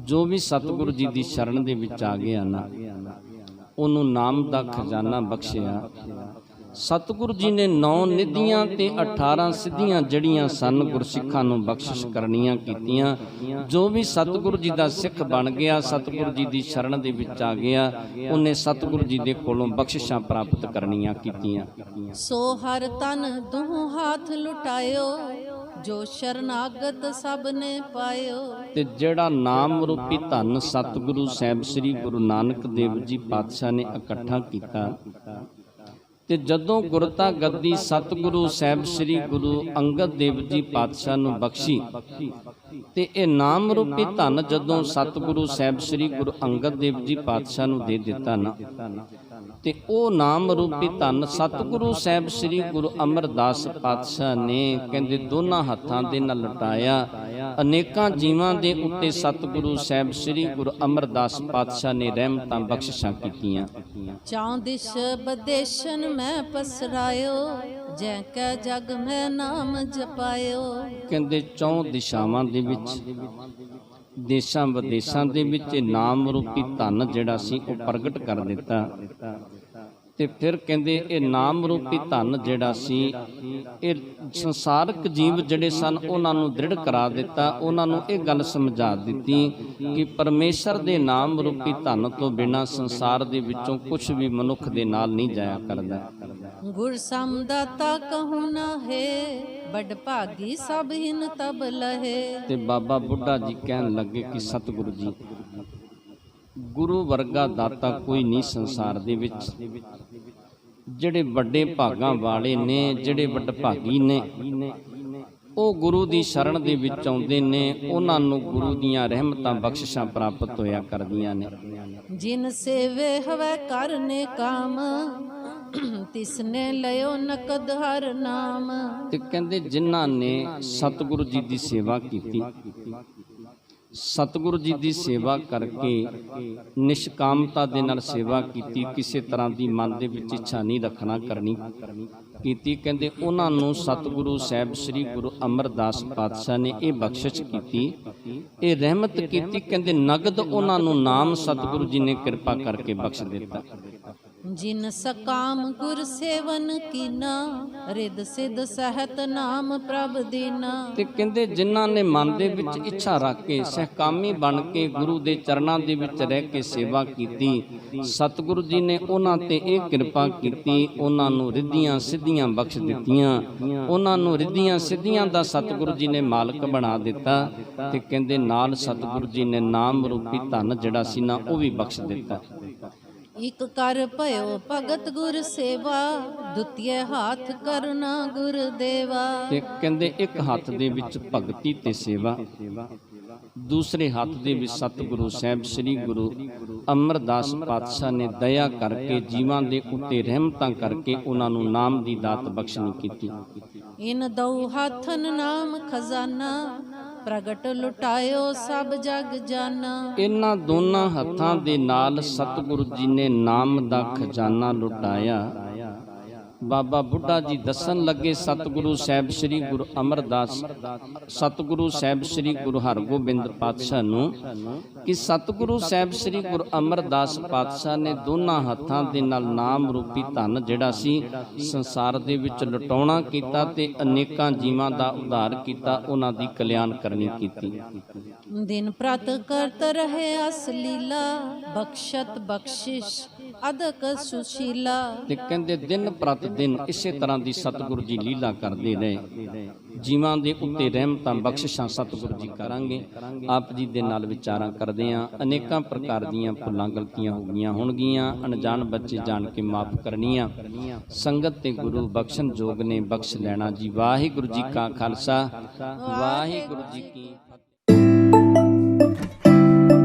ਜੋ ਵੀ ਸਤਿਗੁਰੂ ਜੀ ਦੀ ਸ਼ਰਨ ਦੇ ਵਿੱਚ ਆ ਗਿਆ ਨਾ, ਉਹਨੂੰ ਨਾਮ ਦਾ ਖਜ਼ਾਨਾ ਬਖਸ਼ਿਆ। ਸਤਿਗੁਰੂ ਜੀ ਨੇ 9 ਨਿਧੀਆਂ ਤੇ 18 ਸਿੱਧੀਆਂ ਜੜੀਆਂ ਸਨ ਗੁਰਸਿੱਖਾਂ ਨੂੰ ਬਖਸ਼ਿਸ਼ ਕਰਨੀਆਂ ਕੀਤੀਆਂ। ਜੋ ਵੀ ਸਤਿਗੁਰੂ ਜੀ ਦਾ ਸਿੱਖ ਬਣ ਗਿਆ, ਸਤਿਗੁਰੂ ਜੀ ਦੀ ਸ਼ਰਨ ਦੇ ਵਿੱਚ ਆ ਗਿਆ, ਉਹਨੇ ਸਤਿਗੁਰੂ ਜੀ ਦੇ ਕੋਲੋਂ ਬਖਸ਼ਿਸ਼ਾਂ ਪ੍ਰਾਪਤ ਕਰਨੀਆਂ ਕੀਤੀਆਂ। ਸੋ ਹਰ ਤਨ ਦੁਹ ਹਾਥ ਲੁਟਾਇਓ, ਜੋ ਸ਼ਰਨਾਗਤ ਸਭ ਨੇ ਪਾਇਓ। ਤੇ ਜਿਹੜਾ ਨਾਮ ਰੂਪੀ ਧਨ ਸਤਿਗੁਰੂ ਸਾਹਿਬ ਸ੍ਰੀ ਗੁਰੂ ਨਾਨਕ ਦੇਵ ਜੀ ਪਾਤਸ਼ਾਹ ਨੇ ਇਕੱਠਾ ਕੀਤਾ, ਤੇ ਜਦੋਂ ਗੁਰਤਾ ਗੱਦੀ ਸਤਿਗੁਰੂ ਸਾਹਿਬ ਸ੍ਰੀ ਗੁਰੂ ਅੰਗਦ ਦੇਵ ਜੀ ਪਾਤਸ਼ਾਹ ਨੂੰ ਬਖਸ਼ੀ, ਤੇ ਇਹ ਨਾਮ ਰੂਪੀ ਧਨ ਜਦੋਂ ਸਤਿਗੁਰੂ ਸਾਹਿਬ ਸ੍ਰੀ ਗੁਰੂ ਅੰਗਦ ਦੇਵ ਜੀ ਪਾਤਸ਼ਾਹ ਨੂੰ ਦੇ ਦਿੱਤਾ ਨਾ, ਤੇ ਉਹ ਨਾਮ ਰੂਪੀ ਧਨ ਸਤਿਗੁਰੂ ਸਾਹਿਬ ਸ੍ਰੀ ਗੁਰੂ ਅਮਰਦਾਸ ਪਾਤਸ਼ਾਹ ਨੇ ਕਹਿੰਦੇ ਦੋਨਾਂ ਹੱਥਾਂ ਦੇ ਨਾਲ ਲਟਾਇਆ। ਅਨੇਕਾਂ ਜੀਵਾਂ ਦੇ ਉੱਤੇ ਸਤਿਗੁਰੂ ਸਾਹਿਬ ਸ੍ਰੀ ਗੁਰੂ ਅਮਰਦਾਸ ਪਾਤਸ਼ਾਹ ਨੇ ਰਹਿਮਤਾਂ ਬਖਸ਼ਿਸ਼ਾਂ ਕੀਤੀਆਂ। ਚੌਂ ਦਿਸ਼ ਬਦੇਸ਼ਨ ਮੈਂ ਪਸਰਾਇਓ, ਜੈ ਕੈ ਜਗ ਮੈਂ ਨਾਮ ਜਪਾਇਓ। ਕਹਿੰਦੇ 4 ਦਿਸ਼ਾਵਾਂ ਦੇ ਵਿੱਚ, ਦੇਸ਼ਾਂ ਵਿਦੇਸ਼ਾਂ ਦੇ ਵਿੱਚ ਨਾਮ ਰੂਪੀ ਧਨ ਜਿਹੜਾ ਸੀ ਉਹ ਪ੍ਰਗਟ ਕਰ ਦਿੱਤਾ। ਤੇ ਫਿਰ ਕਹਿੰਦੇ ਇਹ ਨਾਮ ਰੂਪੀ ਧਨ ਜਿਹੜਾ ਸੀ ਇਹ ਸੰਸਾਰਕ ਜੀਵ ਜਿਹੜੇ ਸਨ ਉਹਨਾਂ ਨੂੰ ਦ੍ਰਿੜ ਕਰਾ ਦਿੱਤਾ। ਉਹਨਾਂ ਨੂੰ ਇਹ ਗੱਲ ਸਮਝਾ ਦਿੱਤੀ ਕਿ ਪਰਮੇਸ਼ਰ ਦੇ ਨਾਮ ਰੂਪੀ ਧਨ ਤੋਂ ਬਿਨਾਂ ਸੰਸਾਰ ਦੇ ਵਿੱਚੋਂ ਕੁਝ ਵੀ ਮਨੁੱਖ ਦੇ ਨਾਲ ਨਹੀਂ ਜਾਇਆ ਕਰਦਾ। ਗੁਰ ਸਮਦਾਤਾ ਕਹੂੰ ਨਾ ਹੈ, ਬੜ ਭਾਗੀ ਸਭ ਹਿਨ ਤਬ ਲਹੇ। ਤੇ ਬਾਬਾ ਬੁੱਢਾ ਜੀ ਕਹਿਣ ਲੱਗੇ ਕਿ ਸਤਿਗੁਰੂ ਜੀ, ਗੁਰੂ ਵਰਗਾ ਦਾਤਾ ਕੋਈ ਨਹੀਂ ਸੰਸਾਰ ਦੇ ਵਿੱਚ। ਜਿਹੜੇ ਵੱਡੇ ਭਾਗਾਂ ਵਾਲੇ ਨੇ, ਜਿਹੜੇ ਵਡਭਾਗੀ ਨੇ, ਉਹ ਗੁਰੂ ਦੀ ਸ਼ਰਨ ਦੇ ਵਿੱਚ ਆਉਂਦੇ ਨੇ, ਉਹਨਾਂ ਨੂੰ ਗੁਰੂ ਦੀਆਂ ਰਹਿਮਤਾਂ ਬਖਸ਼ਿਸ਼ਾਂ ਪ੍ਰਾਪਤ ਹੋਇਆ ਕਰਦੀਆਂ ਨੇ। ਜਿਨ ਸੇਵੇ ਹਵੈ ਕਰਨੇ ਕਾਮ, ਤਿਸਨੇ ਲਿਓ ਨਕਦ ਹਰ ਨਾਮ। ਤੇ ਕਹਿੰਦੇ ਜਿਨ੍ਹਾਂ ਨੇ ਸਤਿਗੁਰੂ ਜੀ ਦੀ ਸੇਵਾ ਕੀਤੀ, ਸਤਿਗੁਰੂ ਜੀ ਦੀ ਸੇਵਾ ਕਰਕੇ ਨਿਸ਼ਕਾਮਤਾ ਦੇ ਨਾਲ ਸੇਵਾ ਕੀਤੀ, ਕਿਸੇ ਤਰ੍ਹਾਂ ਦੀ ਮਨ ਦੇ ਵਿੱਚ ਇੱਛਾ ਨਹੀਂ ਰੱਖਣਾ ਕਰਨੀ ਕੀਤੀ, ਕਹਿੰਦੇ ਉਹਨਾਂ ਨੂੰ ਸਤਿਗੁਰੂ ਸਾਹਿਬ ਸ੍ਰੀ ਗੁਰੂ ਅਮਰਦਾਸ ਪਾਤਸ਼ਾਹ ਨੇ ਇਹ ਬਖਸ਼ਿਸ਼ ਕੀਤੀ, ਇਹ ਰਹਿਮਤ ਕੀਤੀ। ਕਹਿੰਦੇ ਨਗਦ ਉਹਨਾਂ ਨੂੰ ਨਾਮ ਸਤਿਗੁਰੂ ਜੀ ਨੇ ਕਿਰਪਾ ਕਰਕੇ ਬਖਸ਼ ਦਿੱਤਾ। ਜਿਨ ਸਕਾਮ ਗੁਰ ਸੇਵਨ ਕੀਨਾ ਰਿਦ ਸਿਧ ਸਹਿਤ ਨਾਮ ਪ੍ਰਭ ਦੀਨਾ। ਤੇ ਕਹਿੰਦੇ ਜਿਨ੍ਹਾਂ ਨੇ ਮਨ ਦੇ ਵਿੱਚ ਇੱਛਾ ਰੱਖ ਕੇ ਸਹਿਕਾਮੀ ਬਣ ਕੇ ਗੁਰੂ ਦੇ ਚਰਨਾਂ ਦੇ ਵਿੱਚ ਰਹਿ ਕੇ ਸੇਵਾ ਕੀਤੀ, ਸਤਿਗੁਰੂ ਜੀ ਨੇ ਉਹਨਾਂ ਤੇ ਇਹ ਕਿਰਪਾ ਕੀਤੀ, ਉਹਨਾਂ ਨੂੰ ਰਿੱਧੀਆਂ ਸਿੱਧੀਆਂ ਬਖਸ਼ ਦਿੱਤੀਆਂ, ਉਹਨਾਂ ਨੂੰ ਰਿੱਧੀਆਂ ਸਿੱਧੀਆਂ ਦਾ ਸਤਿਗੁਰੂ ਜੀ ਨੇ ਮਾਲਕ ਬਣਾ ਦਿੱਤਾ। ਤੇ ਕਹਿੰਦੇ ਨਾਲ ਸਤਿਗੁਰੂ ਜੀ ਨੇ ਨਾਮ ਰੂਪੀ ਧਨ ਜਿਹੜਾ ਸੀ ਨਾ ਉਹ ਵੀ ਬਖਸ਼ ਦਿੱਤਾ। ਇਕ ਕਰ ਭਇਓ ਭਗਤ ਗੁਰ ਸੇਵਾ ਦੁਤੀਏ ਹਾਥ ਕਰਨਾ ਗੁਰ ਦੇਵਾ। ਤੇ ਕਹਿੰਦੇ ਇੱਕ ਹੱਥ ਦੇ ਵਿੱਚ ਭਗਤੀ ਤੇ ਸੇਵਾ, ਦੂਸਰੇ ਹੱਥ ਦੇ ਵਿੱਚ ਸਤਿਗੁਰੂ ਸਾਹਿਬ ਸ੍ਰੀ ਗੁਰੂ ਅਮਰਦਾਸ ਪਾਤਸ਼ਾਹ ਨੇ ਦਇਆ ਕਰਕੇ ਜੀਵਾਂ ਦੇ ਉੱਤੇ ਰਹਿਮਤਾਂ ਕਰਕੇ ਉਹਨਾਂ ਨੂੰ ਨਾਮ ਦੀ ਦਾਤ ਬਖਸ਼ਣੀ ਕੀਤੀ। ਇਨ ਦਉ ਹੱਥਨ ਨਾਮ ਖਜ਼ਾਨਾ ਪ੍ਰਗਟ ਲੁਟਾਇਓ ਸਭ ਜਗ ਜਾਨਾ। ਇਹਨਾਂ ਦੋਨਾਂ ਹੱਥਾਂ ਦੇ ਨਾਲ ਸਤਿਗੁਰੂ ਜੀ ਨੇ ਨਾਮ ਦਾ ਖਜ਼ਾਨਾ ਲੁਟਾਇਆ। ਬਾਬਾ ਬੁੱਢਾ ਜੀ ਦੱਸਣ ਲੱਗੇ ਸਤਿਗੁਰੂ ਸਾਹਿਬ ਸ੍ਰੀ ਗੁਰੂ ਅਮਰਦਾਸ, ਸਤਿਗੁਰੂ ਸਾਹਿਬ ਸ੍ਰੀ ਗੁਰੂ ਹਰਗੋਬਿੰਦ ਪਾਤਸ਼ਾਹ ਨੂੰ ਕਿ ਸਤਿਗੁਰੂ ਸਾਹਿਬ ਸ੍ਰੀ ਗੁਰੂ ਅਮਰਦਾਸ ਪਾਤਸ਼ਾਹ ਨੇ ਦੋਨਾਂ ਹੱਥਾਂ ਦੇ ਨਾਲ ਨਾਮ ਰੂਪੀ ਧਨ ਜਿਹੜਾ ਸੀ ਸੰਸਾਰ ਦੇ ਵਿੱਚ ਲੁਟਾਉਣਾ ਕੀਤਾ ਤੇ ਅਨੇਕਾਂ ਜੀਵਾਂ ਦਾ ਉਧਾਰ ਕੀਤਾ, ਉਹਨਾਂ ਦੀ ਕਲਿਆਣ ਕਰਨੀ ਕੀਤੀ। ਦਿਨ ਪ੍ਰਤ ਕਰਤ ਰਹੇ ਅਸਲੀਲਾ ਬਖਸ਼ਤ ਬਖਸ਼ਿਸ਼ ਅਦਕ ਸੁਸ਼ੀਲਾ। ਤੇ ਕਹਿੰਦੇ ਦਿਨ ਪ੍ਰਤ ਦਿਨ ਇਸੇ ਤਰ੍ਹਾਂ ਦੀ ਸਤਿਗੁਰੂ ਜੀ ਲੀਲਾ ਕਰਦੇ ਰਹੇ, ਜੀਵਾਂ ਦੇ ਉੱਤੇ ਰਹਿਮਤਾਂ ਬਖਸ਼ਿਸ਼ਾਂ ਸਤਿਗੁਰੂ ਜੀ ਕਰਾਂਗੇ। ਆਪ ਜੀ ਦੇ ਨਾਲ ਵਿਚਾਰਾਂ ਕਰਦੇ ਆਂ, ਅਨੇਕਾਂ ਪ੍ਰਕਾਰ ਦੀਆਂ ਭੁੱਲਾਂ ਗਲਤੀਆਂ ਹੋ ਗਈਆਂ ਹੋਣਗੀਆਂ, ਅਣਜਾਣ ਬੱਚੇ ਜਾਣ ਕੇ ਮਾਫ ਕਰਨੀਆਂ। ਸੰਗਤ ਤੇ ਗੁਰੂ ਬਖਸ਼ਣ ਜੋਗ ਨੇ ਬਖਸ਼ ਲੈਣਾ ਜੀ। ਵਾਹਿਗੁਰੂ ਜੀ ਕਾ ਖਾਲਸਾ, ਵਾਹਿਗੁਰੂ ਜੀ ਕੀ